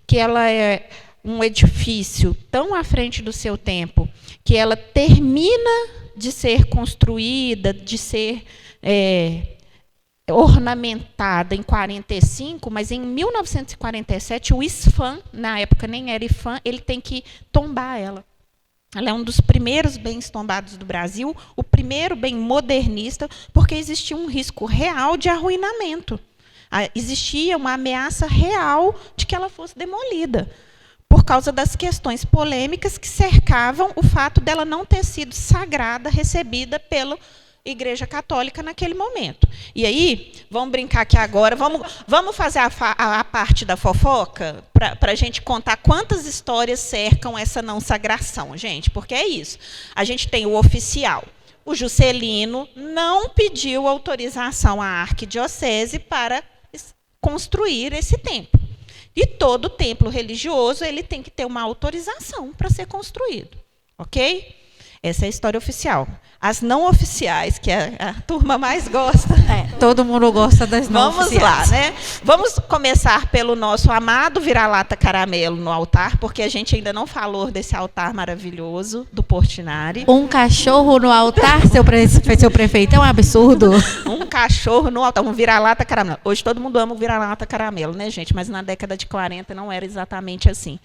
que ela é um edifício tão à frente do seu tempo, que ela termina de ser construída, de ser ornamentada em 45, mas em 1947 o ISFAM, na época nem era IFAM, ele tem que tombar ela. Ela é um dos primeiros bens tombados do Brasil, o primeiro bem modernista, porque existia um risco real de arruinamento. Existia uma ameaça real de que ela fosse demolida, por causa das questões polêmicas que cercavam o fato dela não ter sido sagrada, recebida pela Igreja Católica naquele momento. E aí, vamos brincar aqui agora, vamos fazer a parte da fofoca, para a gente contar quantas histórias cercam essa não sagração, gente, porque é isso. A gente tem o oficial. O Juscelino não pediu autorização à arquidiocese para construir esse templo. E todo templo religioso ele tem que ter uma autorização para ser construído. Ok? Essa é a história oficial. As não oficiais, que a turma mais gosta. Todo mundo gosta das não oficiais. Vamos lá, né? Vamos começar pelo nosso amado vira-lata caramelo no altar, porque a gente ainda não falou desse altar maravilhoso do Portinari. Um cachorro no altar, seu prefeito, é um absurdo. Um cachorro no altar, um vira-lata caramelo. Hoje todo mundo ama o vira-lata caramelo, né, gente? Mas na década de 40 não era exatamente assim.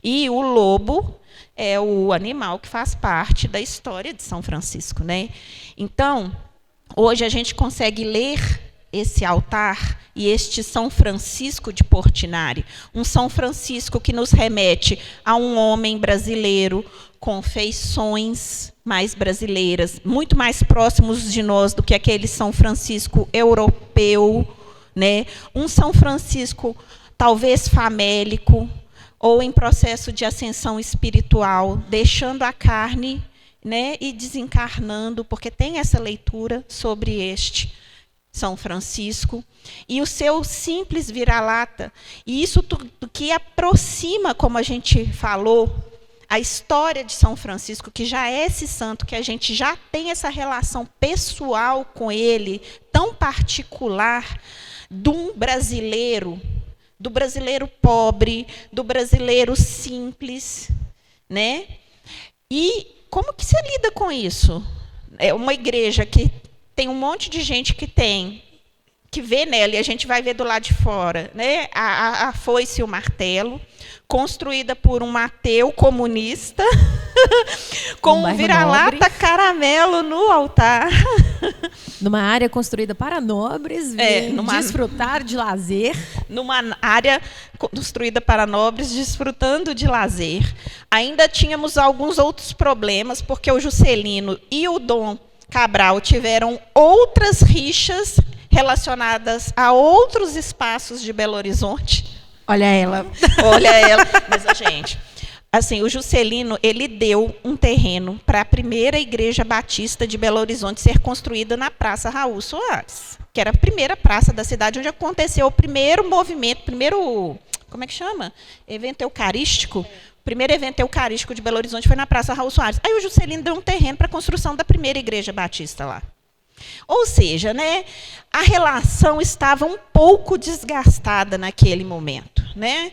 E o lobo é o animal que faz parte da história de São Francisco, né? Então, hoje a gente consegue ler esse altar e este São Francisco de Portinari, um São Francisco que nos remete a um homem brasileiro com feições mais brasileiras, muito mais próximos de nós do que aquele São Francisco europeu, né? Um São Francisco talvez famélico ou em processo de ascensão espiritual, deixando a carne, né, e desencarnando, porque tem essa leitura sobre este São Francisco, e o seu simples vira-lata, e isso tudo que aproxima, como a gente falou, a história de São Francisco, que já é esse santo, que a gente já tem essa relação pessoal com ele, tão particular, de um brasileiro, do brasileiro pobre, do brasileiro simples, né? E como que se lida com isso? É uma igreja que tem um monte de gente que vê nela, e a gente vai ver do lado de fora, né? A foice e o martelo, construída por um ateu comunista, com um vira-lata caramelo no altar. Numa área construída para nobres, desfrutar de lazer. Numa área construída para nobres, desfrutando de lazer. Ainda tínhamos alguns outros problemas, porque o Juscelino e o Dom Cabral tiveram outras rixas relacionadas a outros espaços de Belo Horizonte. Olha ela. Olha ela. Mas, gente, assim, o Juscelino, ele deu um terreno para a primeira igreja batista de Belo Horizonte ser construída na Praça Raul Soares, que era a primeira praça da cidade onde aconteceu o primeiro movimento, como é que chama? Evento eucarístico. O primeiro evento eucarístico de Belo Horizonte foi na Praça Raul Soares. Aí o Juscelino deu um terreno para a construção da primeira igreja batista lá. Ou seja, né, a relação estava um pouco desgastada naquele momento, né?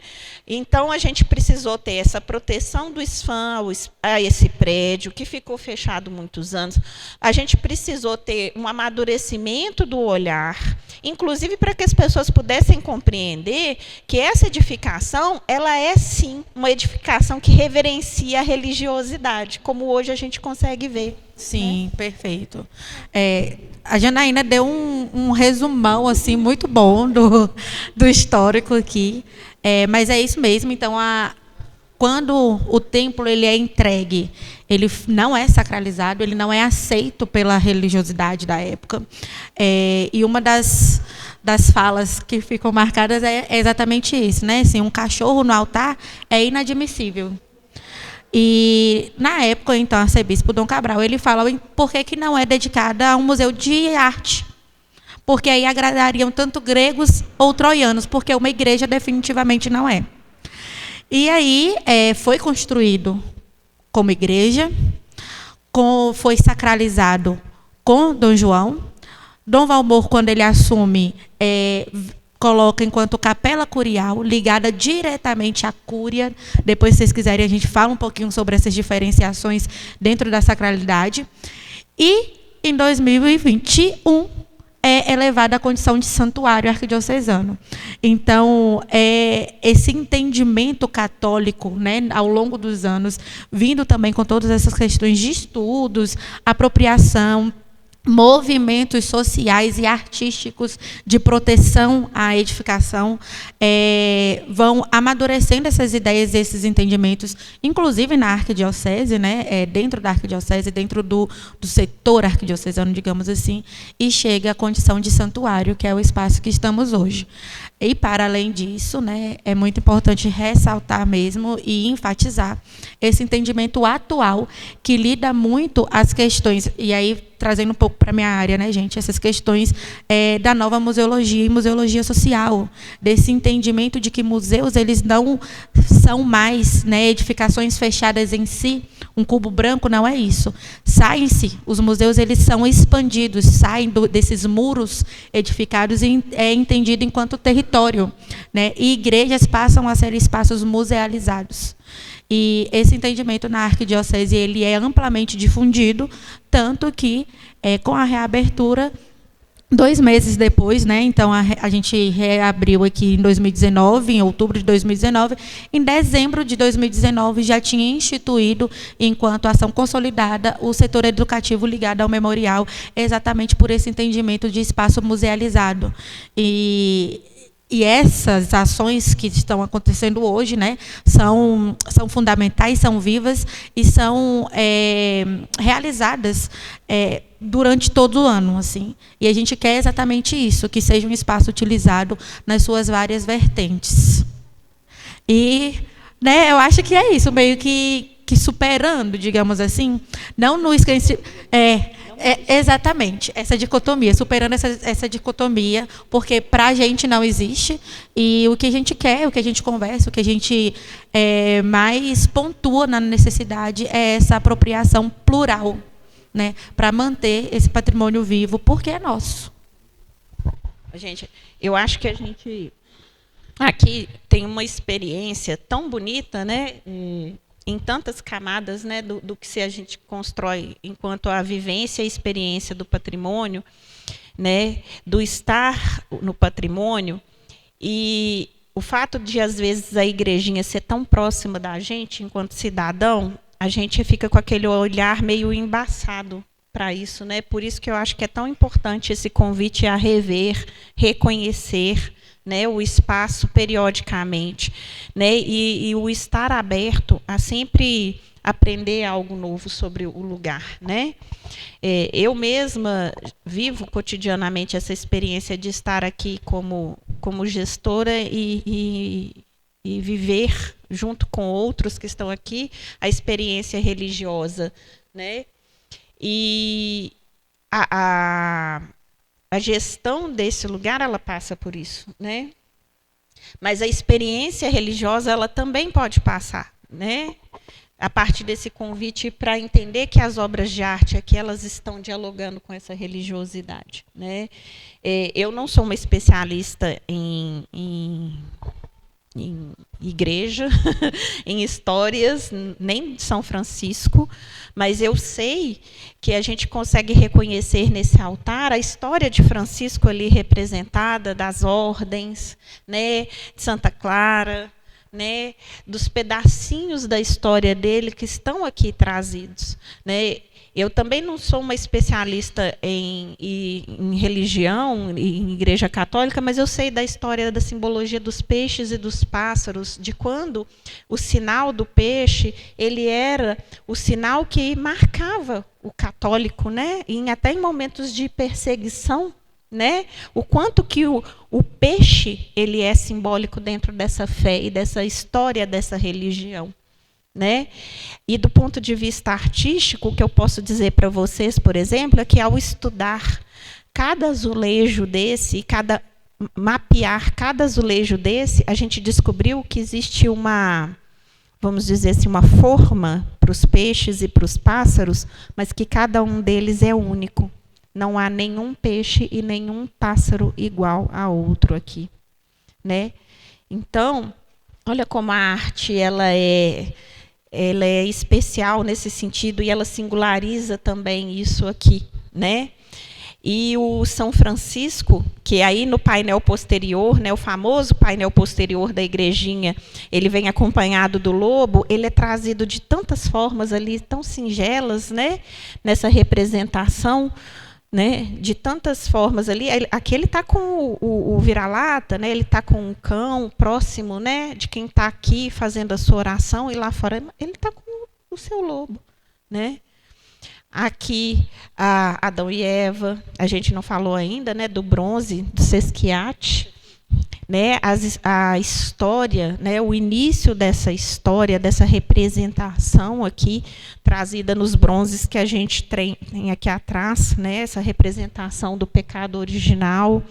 Então, a gente precisou ter essa proteção do SFAM a esse prédio, que ficou fechado muitos anos. A gente precisou ter um amadurecimento do olhar, inclusive para que as pessoas pudessem compreender que essa edificação, ela é, sim, uma edificação que reverencia a religiosidade, como hoje a gente consegue ver. Sim, perfeito. A Janaína deu um resumão assim, muito bom do histórico aqui. Mas é isso mesmo. Então, quando o templo ele é entregue, ele não é sacralizado, ele não é aceito pela religiosidade da época. E uma das falas que ficam marcadas é exatamente isso, né? Assim, um cachorro no altar é inadmissível. E, na época, então, arcebispo Dom Cabral, ele fala por que não é dedicada a um museu de arte. Porque aí agradariam tanto gregos ou troianos, porque uma igreja definitivamente não é. E aí foi construído como igreja, foi sacralizado com Dom João. Dom Valmor, quando ele assume, coloca enquanto capela curial, ligada diretamente à cúria. Depois, se vocês quiserem, a gente fala um pouquinho sobre essas diferenciações dentro da sacralidade. E, em 2021, é elevada à condição de santuário arquidiocesano. Então, esse entendimento católico, né, ao longo dos anos, vindo também com todas essas questões de estudos, apropriação, movimentos sociais e artísticos de proteção à edificação, vão amadurecendo essas ideias, esses entendimentos, inclusive na arquidiocese, né, dentro da arquidiocese, dentro do setor arquidiocesano, digamos assim, e chega à condição de santuário, que é o espaço que estamos hoje. E, para além disso, né, é muito importante ressaltar mesmo e enfatizar esse entendimento atual que lida muito as questões, e aí trazendo um pouco para a minha área, né, gente, essas questões da nova museologia e museologia social, desse entendimento de que museus eles não são mais, né, edificações fechadas em si. Um cubo branco não é isso. Saem-se, os museus eles são expandidos, saem desses muros edificados e é entendido enquanto território, né, e igrejas passam a ser espaços musealizados. E esse entendimento na arquidiocese ele é amplamente difundido, tanto que, com a reabertura 2 meses depois, né, então a gente reabriu aqui em 2019, em outubro de 2019. Em dezembro de 2019 já tinha instituído, enquanto ação consolidada, o setor educativo ligado ao memorial, exatamente por esse entendimento de espaço musealizado. E essas ações que estão acontecendo hoje, né, são fundamentais, são vivas e são realizadas durante todo o ano, assim. E a gente quer exatamente isso, que seja um espaço utilizado nas suas várias vertentes. E, né, eu acho que é isso, meio que superando, digamos assim, não no esquecimento. Exatamente, essa dicotomia, superando essa dicotomia, porque para a gente não existe, e o que a gente quer, o que a gente conversa, o que a gente mais pontua na necessidade é essa apropriação plural, né, para manter esse patrimônio vivo, porque é nosso. Gente, eu acho que a gente aqui tem uma experiência tão bonita, né, em tantas camadas, né, do que a gente constrói enquanto a vivência e a experiência do patrimônio, né, do estar no patrimônio, e o fato de, às vezes, a igrejinha ser tão próxima da gente, enquanto cidadão, a gente fica com aquele olhar meio embaçado para isso, né? Por isso que eu acho que é tão importante esse convite a rever, reconhecer, né, o espaço periodicamente, né, e o estar aberto a sempre aprender algo novo sobre o lugar, né? Eu mesma vivo cotidianamente essa experiência de estar aqui como gestora e viver junto com outros que estão aqui a experiência religiosa, né? E a gestão desse lugar, ela passa por isso, né? Mas a experiência religiosa, ela também pode passar, né? A partir desse convite para entender que as obras de arte aqui, elas estão dialogando com essa religiosidade, né? Eu não sou uma especialista em igreja, em histórias, nem de São Francisco, mas eu sei que a gente consegue reconhecer nesse altar a história de Francisco ali representada, das ordens, né, de Santa Clara, né, dos pedacinhos da história dele que estão aqui trazidos, né. Eu também não sou uma especialista em religião, em igreja católica, mas eu sei da história da simbologia dos peixes e dos pássaros, de quando o sinal do peixe ele era o sinal que marcava o católico, né? Até em momentos de perseguição, né? O quanto que o peixe ele é simbólico dentro dessa fé e dessa história dessa religião, né? E do ponto de vista artístico, o que eu posso dizer para vocês, por exemplo, é que ao estudar cada azulejo desse, mapear cada azulejo desse, a gente descobriu que existe uma, vamos dizer assim, uma forma para os peixes e para os pássaros, mas que cada um deles é único. Não há nenhum peixe e nenhum pássaro igual a outro aqui, né? Então, olha como a arte ela é especial nesse sentido e ela singulariza também isso aqui, né? E o São Francisco, que aí no painel posterior, né, o famoso painel posterior da igrejinha, ele vem acompanhado do lobo, ele é trazido de tantas formas ali, tão singelas, né, nessa representação, né, de tantas formas ali. Aqui ele está com o vira-lata, né, ele está com um cão próximo, né, de quem está aqui fazendo a sua oração, e lá fora ele está com o seu lobo, né? Aqui Adão e Eva, a gente não falou ainda, né, do bronze, do Sesquiate, né, a história, né, o início dessa história, dessa representação aqui, trazida nos bronzes que a gente tem aqui atrás, né, essa representação do pecado original,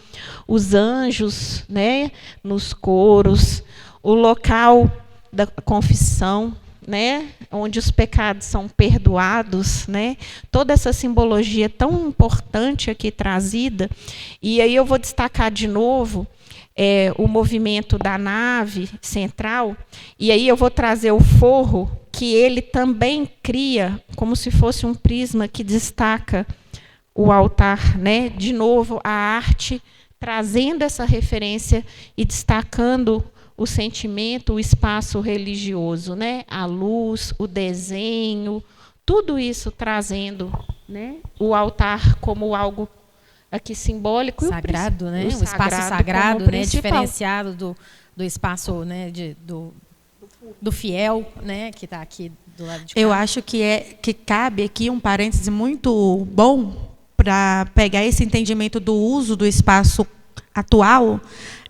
os anjos, né, nos coros, o local da confissão, né, onde os pecados são perdoados, né, toda essa simbologia tão importante aqui trazida. E aí eu vou destacar de novo o movimento da nave central, e aí eu vou trazer o forro, que ele também cria como se fosse um prisma que destaca o altar, né? De novo, a arte trazendo essa referência e destacando o sentimento, o espaço religioso, né? A luz, o desenho, tudo isso trazendo, né? O altar como algo aqui simbólico. Sagrado, né? O Um espaço sagrado, né? Diferenciado do espaço, né? Do fiel, né? Que está aqui do lado de cá. Eu acho que cabe aqui um parêntese muito bom para pegar esse entendimento do uso do espaço atual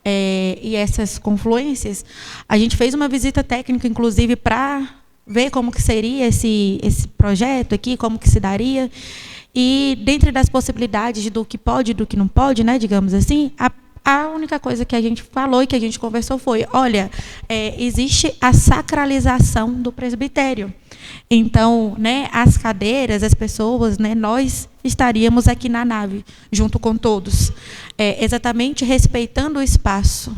e essas confluências. A gente fez uma visita técnica, inclusive, para ver como que seria esse projeto aqui, como que se daria. E, dentre das possibilidades do que pode e do que não pode, né, digamos assim, a única coisa que a gente falou e que a gente conversou foi, olha, existe a sacralização do presbitério. Então, né, as cadeiras, as pessoas, né, nós estaríamos aqui na nave, junto com todos, exatamente respeitando o espaço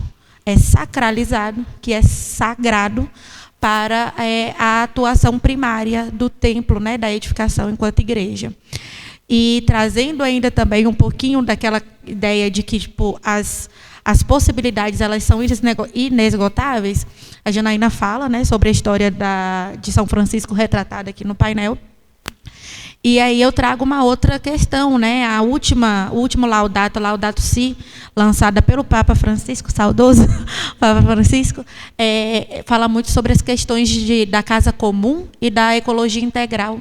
sacralizado, que é sagrado, para a atuação primária do templo, né, da edificação enquanto igreja. E trazendo ainda também um pouquinho daquela ideia de que tipo, as possibilidades elas são inesgotáveis. A Janaína fala, né, sobre a história de São Francisco retratada aqui no painel. E aí eu trago uma outra questão, né? O último Laudato Si, lançada pelo Papa Francisco, saudoso Papa Francisco, fala muito sobre as questões da casa comum e da ecologia integral,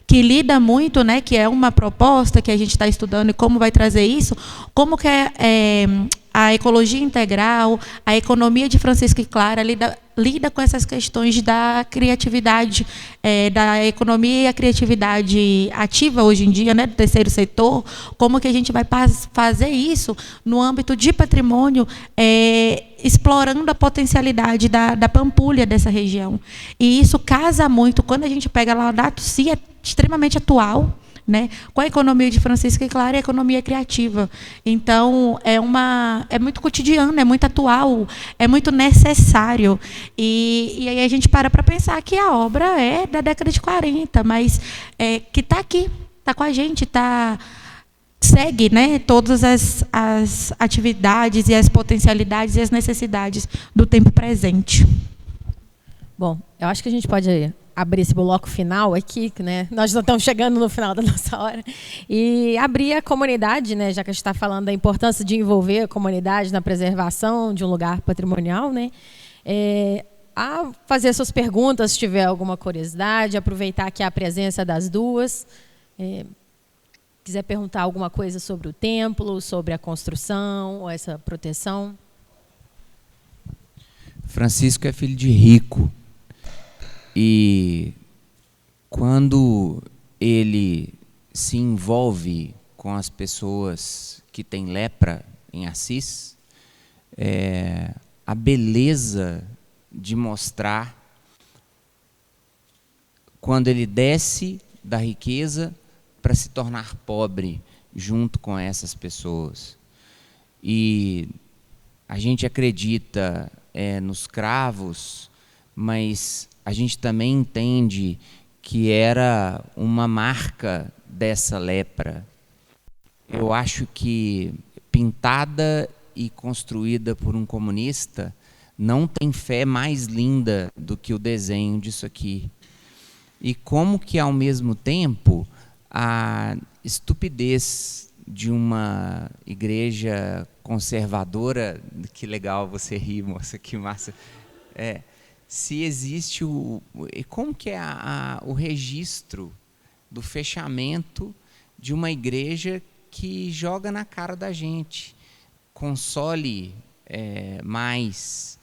que lida muito, né, que é uma proposta que a gente está estudando e como vai trazer isso, como que a ecologia integral, a economia de Francisco e Clara lida com essas questões da criatividade, da economia e a criatividade ativa hoje em dia, né, do terceiro setor, como que a gente vai fazer isso no âmbito de patrimônio, explorando a potencialidade da Pampulha dessa região. E isso casa muito, quando a gente pega Laudato Si, é extremamente atual, né, com a economia de Francisco e Clara e a economia criativa. Então, é muito cotidiano, é muito atual, é muito necessário. E aí a gente para pensar que a obra é da década de 40, mas que está aqui, está com a gente, segue, né, todas as atividades e as potencialidades e as necessidades do tempo presente. Bom, eu acho que a gente pode abrir esse bloco final aqui, né? Nós já estamos chegando no final da nossa hora, e abrir a comunidade, né? Já que a gente está falando da importância de envolver a comunidade na preservação de um lugar patrimonial, né? A fazer suas perguntas, se tiver alguma curiosidade, aproveitar aqui a presença das duas. Quiser perguntar alguma coisa sobre o templo, sobre a construção, ou essa proteção. Francisco é filho de rico. E quando ele se envolve com as pessoas que têm lepra em Assis, a beleza de mostrar quando ele desce da riqueza para se tornar pobre junto com essas pessoas. E a gente acredita nos cravos, mas a gente também entende que era uma marca dessa lepra. Eu acho que pintada e construída por um comunista não tem fé mais linda do que o desenho disso aqui. E como que, ao mesmo tempo, a estupidez de uma igreja conservadora... Que legal você rir, moça, que massa. Se existe como que é o registro do fechamento de uma igreja que joga na cara da gente. Console mais,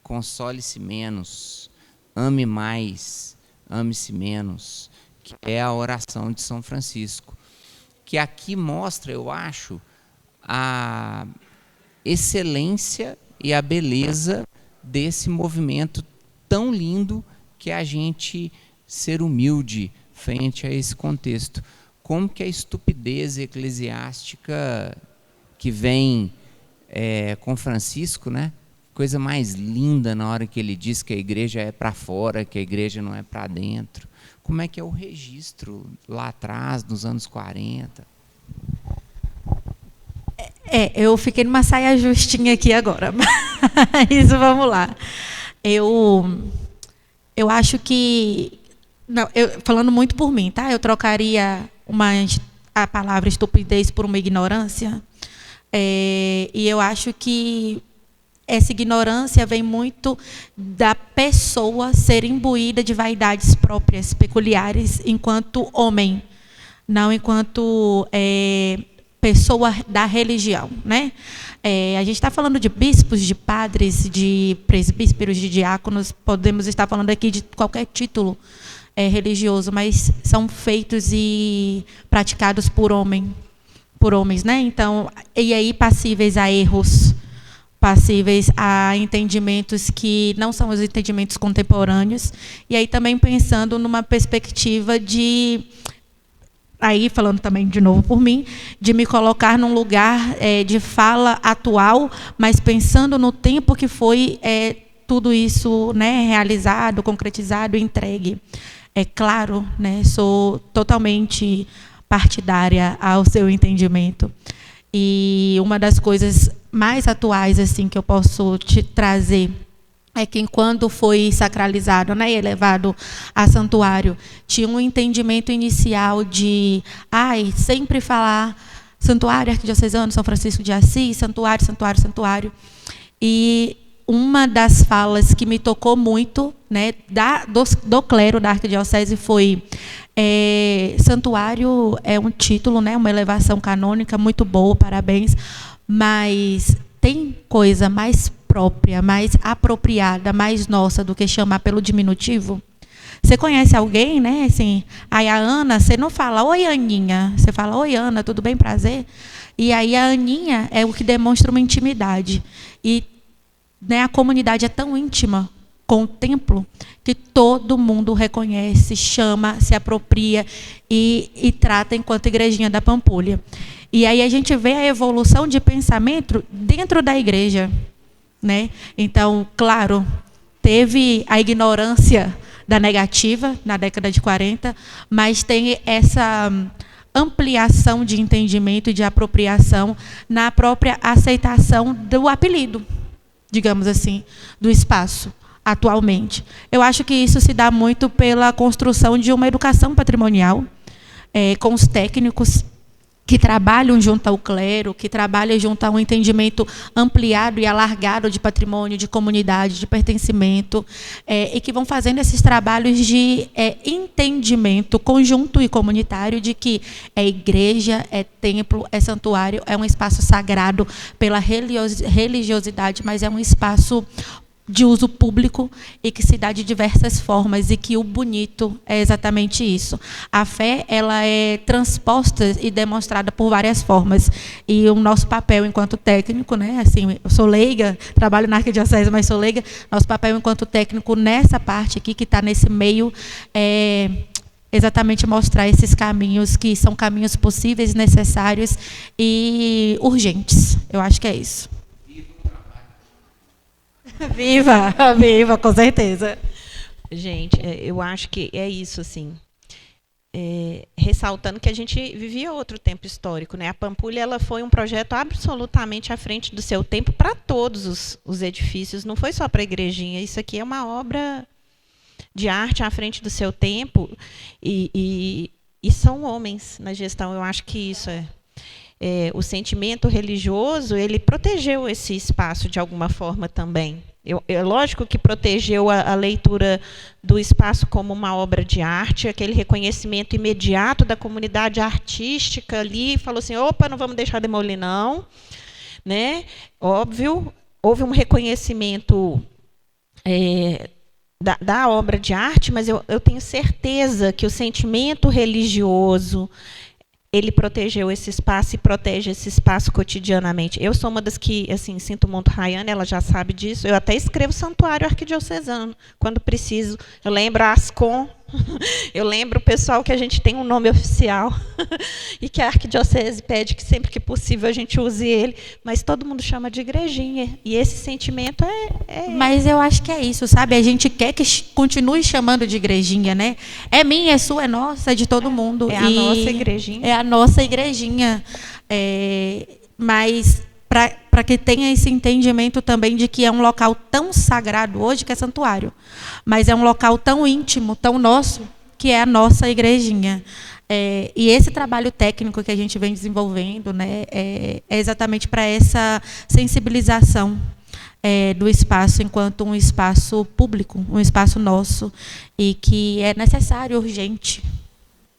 console-se menos, ame mais, ame-se menos, que é a oração de São Francisco, que aqui mostra, eu acho, a excelência e a beleza desse movimento tão lindo que é a gente ser humilde frente a esse contexto. Como que a estupidez eclesiástica que vem com Francisco, né? Coisa mais linda na hora que ele diz que a igreja é para fora, que a igreja não é para dentro. Como é que é o registro lá atrás, nos anos 40? Eu fiquei numa saia justinha aqui agora, mas vamos lá. Eu acho que, não, falando muito por mim, tá? Eu trocaria a palavra estupidez por uma ignorância. E eu acho que essa ignorância vem muito da pessoa ser imbuída de vaidades próprias, peculiares, enquanto homem, não enquanto pessoa da religião, né? A gente está falando de bispos, de padres, de presbíteros, de diáconos, podemos estar falando aqui de qualquer título religioso, mas são feitos e praticados por homens, né? Então, e aí passíveis a erros, passíveis a entendimentos que não são os entendimentos contemporâneos, e aí também pensando numa perspectiva de, aí falando também de novo por mim, de me colocar num lugar de fala atual, mas pensando no tempo que foi tudo isso, né, realizado, concretizado, entregue. É claro, né, sou totalmente partidária ao seu entendimento. E uma das coisas mais atuais assim que eu posso te trazer é que, quando foi sacralizado, né, e elevado a santuário, tinha um entendimento inicial de sempre falar santuário arquidiocesano, São Francisco de Assis, santuário, santuário, santuário. E uma das falas que me tocou muito, né, do clero da arquidiocese foi: santuário é um título, né, uma elevação canônica muito boa, parabéns, mas tem coisa mais própria, mais apropriada, mais nossa do que chamar pelo diminutivo? Você conhece alguém, né? Assim, aí a Ana, você não fala oi Aninha, você fala oi Ana, tudo bem, prazer? E aí a Aninha é o que demonstra uma intimidade. E, né, a comunidade é tão íntima com o templo que todo mundo reconhece, chama, se apropria e trata enquanto igrejinha da Pampulha. E aí a gente vê a evolução de pensamento dentro da igreja, né? Então, claro, teve a ignorância da negativa na década de 40, mas tem essa ampliação de entendimento e de apropriação na própria aceitação do apelido, digamos assim, do espaço atualmente. Eu acho que isso se dá muito pela construção de uma educação patrimonial, com os técnicos que trabalham junto ao clero, que trabalham junto a um entendimento ampliado e alargado de patrimônio, de comunidade, de pertencimento, e que vão fazendo esses trabalhos de entendimento conjunto e comunitário de que é igreja, é templo, é santuário, é um espaço sagrado pela religiosidade, mas é um espaço de uso público e que se dá de diversas formas, e que o bonito é exatamente isso. A fé, ela é transposta e demonstrada por várias formas, e o nosso papel enquanto técnico, né, assim, eu sou leiga, trabalho na arquidiocese, mas sou leiga, nosso papel enquanto técnico nessa parte aqui, que está nesse meio, é exatamente mostrar esses caminhos, que são caminhos possíveis, necessários e urgentes. Eu acho que é isso. Viva, viva, com certeza. Gente, eu acho que é isso, assim. Ressaltando que a gente vivia outro tempo histórico, né? A Pampulha, ela foi um projeto absolutamente à frente do seu tempo para todos os edifícios, não foi só para a igrejinha. Isso aqui é uma obra de arte à frente do seu tempo, e são homens na gestão. Eu acho que isso o sentimento religioso, ele protegeu esse espaço de alguma forma também. Lógico que protegeu a leitura do espaço como uma obra de arte, aquele reconhecimento imediato da comunidade artística ali, falou assim, opa, não vamos deixar demolir não, né? Óbvio, houve um reconhecimento da obra de arte, mas eu tenho certeza que o sentimento religioso, ele protegeu esse espaço e protege esse espaço cotidianamente. Eu sou uma das que, assim, sinto muito Rayane, ela já sabe disso. Eu até escrevo santuário arquidiocesano, quando preciso. Eu lembro a Ascom, Eu lembro, pessoal, que a gente tem um nome oficial e que a arquidiocese pede que sempre que possível a gente use ele, mas todo mundo chama de igrejinha. E esse sentimento Mas eu acho que é isso, sabe? A gente quer que continue chamando de igrejinha, né? É minha, é sua, é nossa, é de todo mundo. É a nossa igrejinha. É a nossa igrejinha. Mas para que tenha esse entendimento também de que é um local tão sagrado hoje, que é santuário, mas é um local tão íntimo, tão nosso, que é a nossa igrejinha. E esse trabalho técnico que a gente vem desenvolvendo, né, é exatamente para essa sensibilização do espaço enquanto um espaço público, um espaço nosso, e que é necessário, urgente.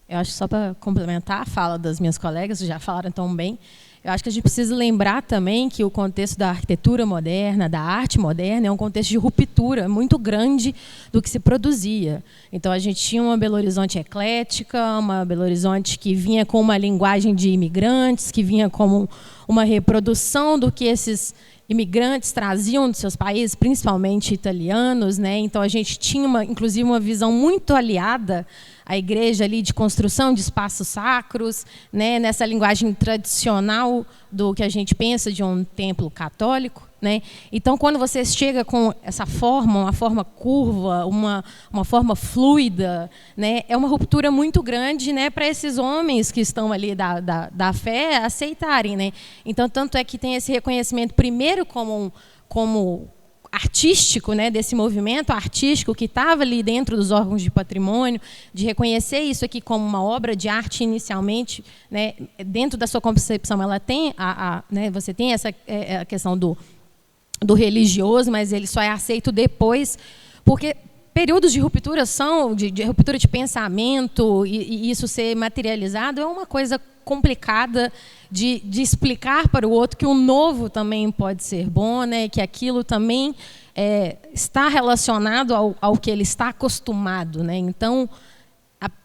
Eu acho que só para complementar a fala das minhas colegas, já falaram tão bem, eu acho que a gente precisa lembrar também que o contexto da arquitetura moderna, da arte moderna, é um contexto de ruptura muito grande do que se produzia. Então, a gente tinha uma Belo Horizonte eclética, uma Belo Horizonte que vinha com uma linguagem de imigrantes, que vinha como uma reprodução do que esses imigrantes traziam dos seus países, principalmente italianos, né? Então, a gente tinha, inclusive, uma visão muito aliada à igreja ali de construção de espaços sacros, né? Nessa linguagem tradicional do que a gente pensa de um templo católico, né? Então, quando você chega com essa forma, uma forma curva, uma forma fluida, né? É uma ruptura muito grande, né, para esses homens que estão ali da fé aceitarem, né? Então, tanto é que tem esse reconhecimento primeiro como artístico, né, desse movimento artístico que estava ali dentro dos órgãos de patrimônio, de reconhecer isso aqui como uma obra de arte inicialmente, né, dentro da sua concepção, ela tem né, você tem essa a questão do religioso, mas ele só é aceito depois, porque períodos de ruptura são de ruptura de pensamento e isso ser materializado é uma coisa complicada de explicar para o outro que o novo também pode ser bom, né? Que aquilo também está relacionado ao que ele está acostumado, né? Então,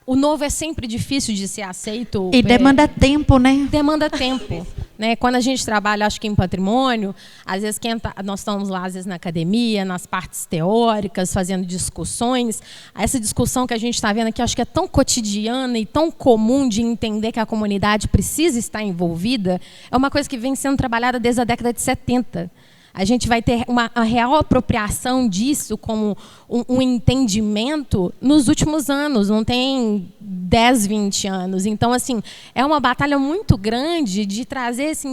o novo é sempre difícil de ser aceito. E demanda tempo, né? Demanda tempo. Né? Quando a gente trabalha, acho que em patrimônio, às vezes nós estamos lá, às vezes, na academia, nas partes teóricas, fazendo discussões. Essa discussão que a gente está vendo aqui, acho que é tão cotidiana e tão comum de entender que a comunidade precisa estar envolvida, é uma coisa que vem sendo trabalhada desde a década de 70. A gente vai ter uma real apropriação disso como um entendimento nos últimos anos, não tem 10, 20 anos. Então, assim, é uma batalha muito grande de trazer esses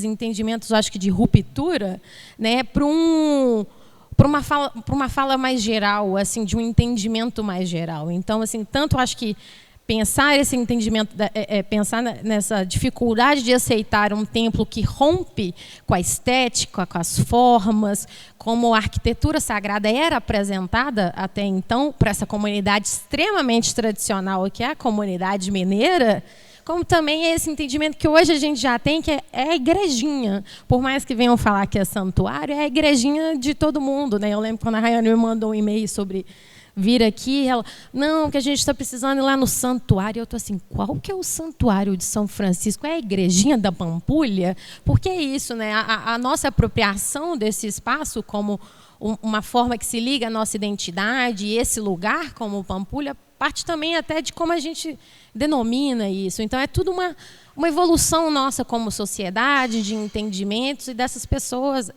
entendimentos, acho que de ruptura, né, para uma fala mais geral, assim, de um entendimento mais geral. Então, assim, tanto acho que pensar esse entendimento, pensar nessa dificuldade de aceitar um templo que rompe com a estética, com as formas, como a arquitetura sagrada era apresentada até então para essa comunidade extremamente tradicional, que é a comunidade mineira, como também é esse entendimento que hoje a gente já tem, que é a igrejinha. Por mais que venham falar que é santuário, é a igrejinha de todo mundo, né? Eu lembro quando a Rayane me mandou um e-mail sobre vir aqui, ela, não, que a gente está precisando ir lá no santuário. Eu estou assim, qual que é o santuário de São Francisco? É a igrejinha da Pampulha? Porque é isso, né? A nossa apropriação desse espaço como uma forma que se liga à nossa identidade, e esse lugar como Pampulha, parte também até de como a gente denomina isso. Então, é tudo uma evolução nossa como sociedade, de entendimentos, e dessas pessoas...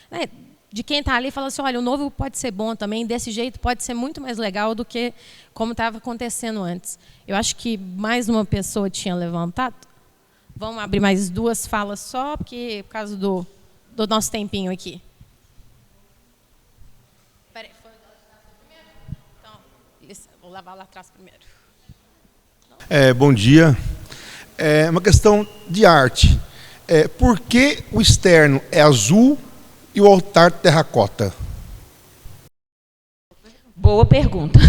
né, de quem está ali e fala assim, olha, o novo pode ser bom também, desse jeito pode ser muito mais legal do que como estava acontecendo antes. Eu acho que mais uma pessoa tinha levantado. Vamos abrir mais 2 falas só, porque por causa do nosso tempinho aqui. Peraí, foi primeiro? Então, vou lavar lá atrás primeiro. Bom dia. É uma questão de arte. Por que o externo é azul e o altar terracota? Boa pergunta.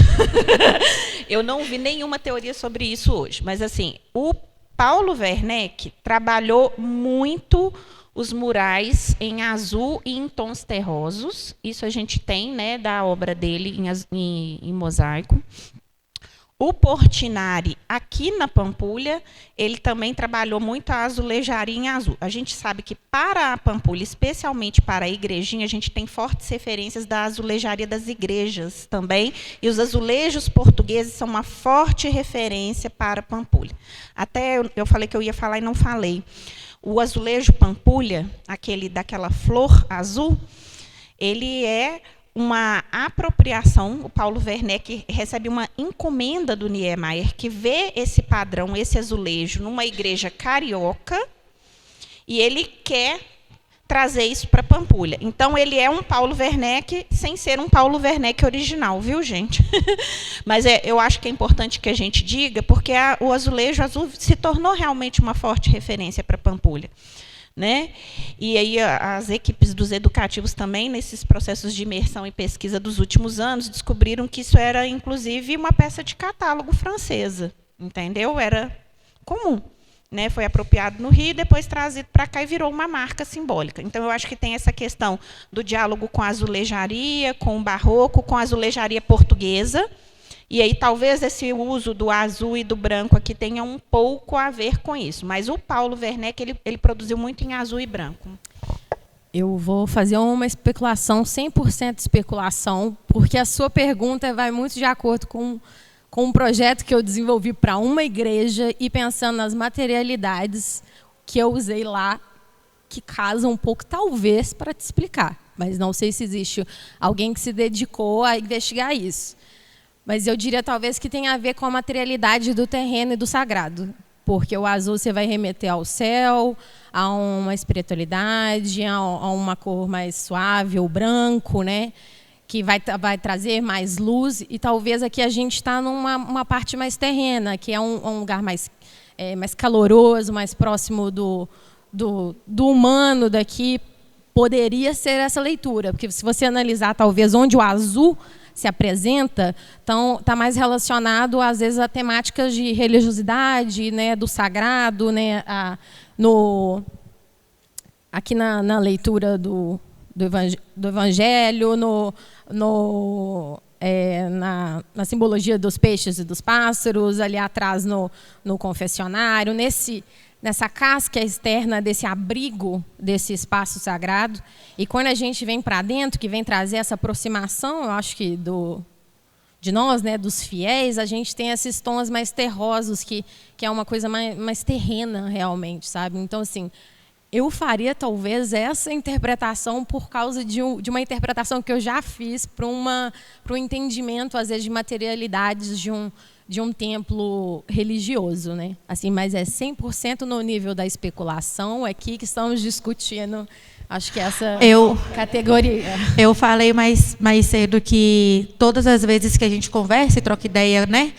Eu não vi nenhuma teoria sobre isso hoje, mas assim, o Paulo Werneck trabalhou muito os murais em azul e em tons terrosos. Isso a gente tem, né, da obra dele em mosaico. O Portinari, aqui na Pampulha, ele também trabalhou muito a azulejaria em azul. A gente sabe que para a Pampulha, especialmente para a igrejinha, a gente tem fortes referências da azulejaria das igrejas também, e os azulejos portugueses são uma forte referência para a Pampulha. Até eu falei que eu ia falar e não falei. O azulejo Pampulha, aquele daquela flor azul, ele é uma apropriação. O Paulo Werneck recebe uma encomenda do Niemeyer, que vê esse padrão, esse azulejo, numa igreja carioca, e ele quer trazer isso para Pampulha. Então, ele é um Paulo Werneck sem ser um Paulo Werneck original, viu, gente? Mas eu acho que é importante que a gente diga, porque o azulejo azul se tornou realmente uma forte referência para Pampulha. Né? E aí as equipes dos educativos também, nesses processos de imersão e pesquisa dos últimos anos, descobriram que isso era, inclusive, uma peça de catálogo francesa, entendeu? Era comum, né? Foi apropriado no Rio, depois trazido para cá e virou uma marca simbólica. Então, eu acho que tem essa questão do diálogo com a azulejaria, com o barroco, com a azulejaria portuguesa. E aí, talvez, esse uso do azul e do branco aqui tenha um pouco a ver com isso. Mas o Paulo Werneck, ele produziu muito em azul e branco. Eu vou fazer uma especulação, 100% especulação, porque a sua pergunta vai muito de acordo com um projeto que eu desenvolvi para uma igreja e pensando nas materialidades que eu usei lá, que casam um pouco, talvez, para te explicar. Mas não sei se existe alguém que se dedicou a investigar isso. Mas eu diria, talvez, que tenha a ver com a materialidade do terreno e do sagrado. Porque o azul você vai remeter ao céu, a uma espiritualidade, a uma cor mais suave, o branco, né? Que vai trazer mais luz. E talvez aqui a gente está numa parte mais terrena, que é um lugar mais caloroso, mais próximo do humano daqui. Poderia ser essa leitura. Porque se você analisar, talvez, onde o azul se apresenta, então está mais relacionado às vezes a temáticas de religiosidade, né, do sagrado, né, aqui na leitura do Evangelho, na simbologia dos peixes e dos pássaros, ali atrás no confessionário, nessa casca externa desse abrigo, desse espaço sagrado. E quando a gente vem para dentro, que vem trazer essa aproximação, eu acho que de nós, né, dos fiéis, a gente tem esses tons mais terrosos, que é uma coisa mais terrena, realmente, sabe? Então, assim, eu faria, talvez, essa interpretação por causa de uma interpretação que eu já fiz para um entendimento, às vezes, de materialidades de um templo religioso, né? Assim, mas é 100% no nível da especulação, aqui que estamos discutindo, acho que essa categoria. Eu falei mais cedo que todas as vezes que a gente conversa e troca ideia, né,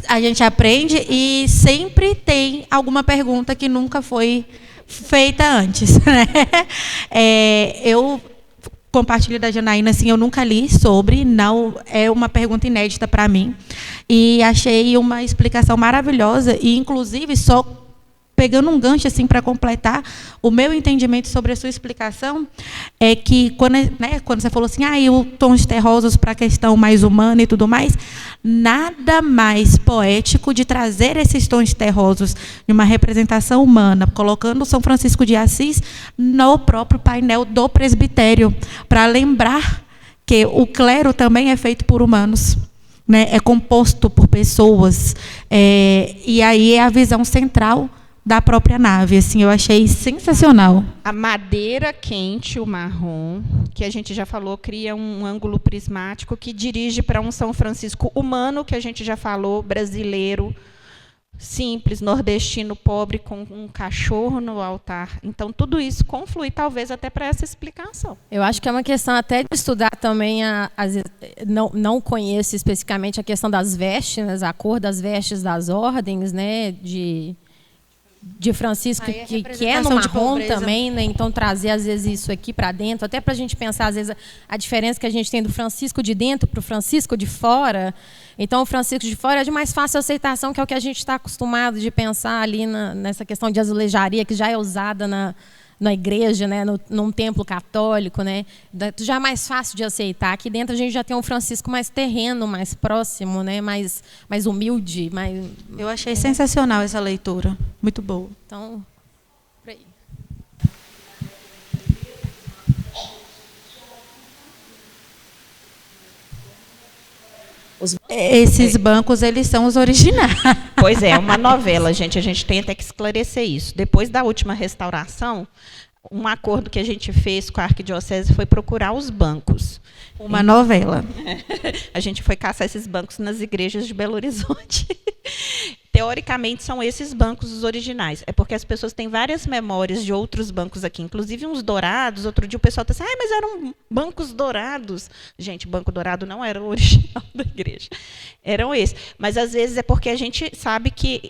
a gente aprende e sempre tem alguma pergunta que nunca foi feita antes, né? Eu compartilho da Janaína, assim, eu nunca li sobre, não é uma pergunta inédita para mim, e achei uma explicação maravilhosa, e inclusive só pegando um gancho assim para completar o meu entendimento sobre a sua explicação, é que quando você falou assim, o tons terrosos para a questão mais humana e tudo mais, nada mais poético de trazer esses tons terrosos de uma representação humana, colocando São Francisco de Assis no próprio painel do presbitério, para lembrar que o clero também é feito por humanos, né? É composto por pessoas, e aí é a visão central da própria nave, assim, eu achei sensacional. A madeira quente, o marrom, que a gente já falou, cria um ângulo prismático que dirige para um São Francisco humano, que a gente já falou, brasileiro, simples, nordestino, pobre, com um cachorro no altar. Então, tudo isso conflui, talvez, até para essa explicação. Eu acho que é uma questão até de estudar também, não conheço especificamente a questão das vestes, a cor das vestes das ordens, né, de Francisco, que é no marrom também, né? Então trazer às vezes isso aqui para dentro, até para a gente pensar às vezes a diferença que a gente tem do Francisco de dentro para o Francisco de fora. Então o Francisco de fora é de mais fácil aceitação, que é o que a gente está acostumado de pensar ali nessa questão de azulejaria, que já é usada na igreja, né, num templo católico, né, já é mais fácil de aceitar. Aqui dentro a gente já tem um Francisco mais terreno, mais próximo, né, mais humilde. Eu achei sensacional essa leitura, muito boa. Então, por aí. Esses bancos, eles são os originais. Pois é uma novela, gente. A gente tem até que esclarecer isso. Depois da última restauração, um acordo que a gente fez com a arquidiocese foi procurar os bancos. Uma novela. A gente foi caçar esses bancos nas igrejas de Belo Horizonte. Teoricamente, são esses bancos os originais. É porque as pessoas têm várias memórias de outros bancos aqui, inclusive uns dourados. Outro dia o pessoal está assim, mas eram bancos dourados. Gente, banco dourado não era o original da igreja. Eram esses. Mas, às vezes, é porque a gente sabe que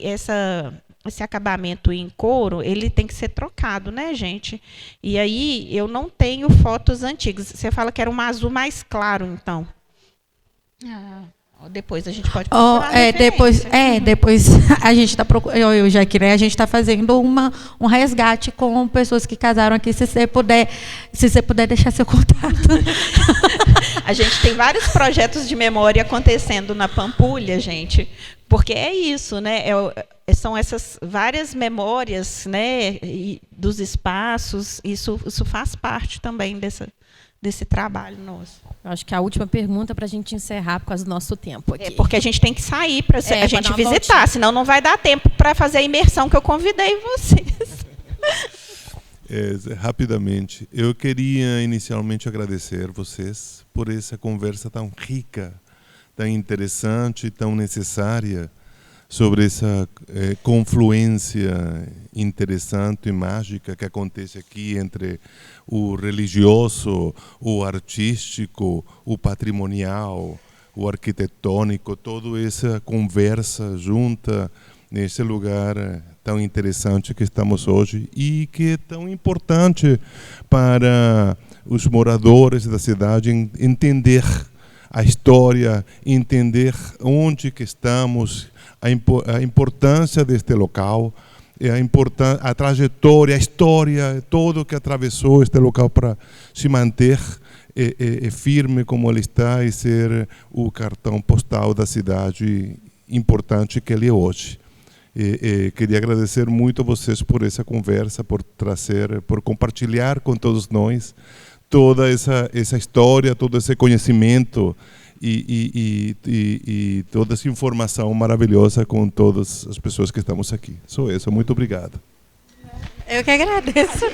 esse acabamento em couro, ele tem que ser trocado, né, gente? E aí, eu não tenho fotos antigas. Você fala que era um azul mais claro, então. Depois a gente pode procurar depois a gente está procurando, a gente está fazendo um resgate com pessoas que casaram aqui, se você puder deixar seu contato. A gente tem vários projetos de memória acontecendo na Pampulha, gente, porque é isso, né? São essas várias memórias, né, dos espaços, isso faz parte também desse trabalho nosso. Eu acho que a última pergunta para a gente encerrar por causa do nosso tempo aqui. Porque a gente tem que sair para a gente visitar, voltinha. Senão não vai dar tempo para fazer a imersão que eu convidei vocês. Rapidamente, eu queria inicialmente agradecer vocês por essa conversa tão rica, tão interessante, tão necessária, sobre essa confluência interessante e mágica que acontece aqui entre o religioso, o artístico, o patrimonial, o arquitetônico, toda essa conversa junta nesse lugar tão interessante que estamos hoje e que é tão importante para os moradores da cidade entender a história, entender onde que estamos, a importância deste local, a trajetória, a história, tudo que atravessou este local para se manter firme como ele está e ser o cartão postal da cidade importante que ele é hoje. Queria agradecer muito a vocês por essa conversa, por compartilhar com todos nós toda essa história, todo esse conhecimento e toda essa informação maravilhosa com todas as pessoas que estamos aqui. Só isso, muito obrigado. Eu que agradeço.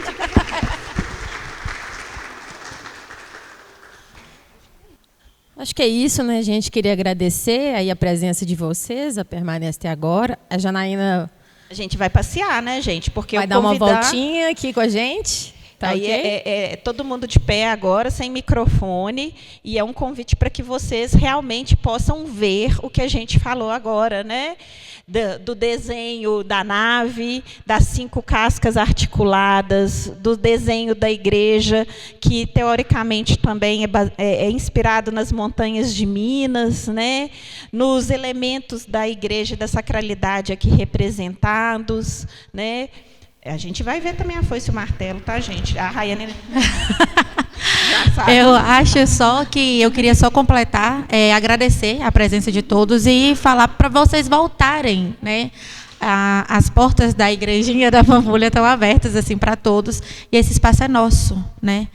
Acho que é isso, né, gente? Queria agradecer aí a presença de vocês, a permanência até agora. A Janaína... A gente vai passear, né, gente? Porque vai dar uma voltinha aqui com a gente. Tá, aí okay? Todo mundo de pé agora, sem microfone, e é um convite para que vocês realmente possam ver o que a gente falou agora, né? Do desenho da nave, das 5 cascas articuladas, do desenho da igreja, que teoricamente também é inspirado nas montanhas de Minas, né? Nos elementos da igreja, da sacralidade aqui representados, né? A gente vai ver também a foice e o martelo, tá, gente? A Rayane já sabe. Eu acho só que eu queria só completar, agradecer a presença de todos e falar para vocês voltarem, né? As portas da igrejinha da Pampulha estão abertas assim para todos e esse espaço é nosso, né?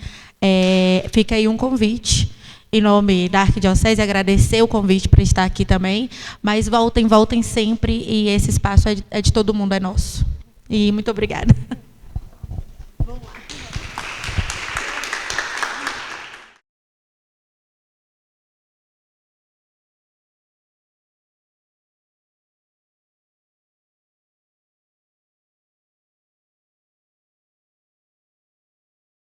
Fica aí um convite. Em nome da Arquidiocese, agradecer o convite para estar aqui também, mas voltem sempre e esse espaço é de todo mundo, é nosso. E muito obrigada. Vamos lá.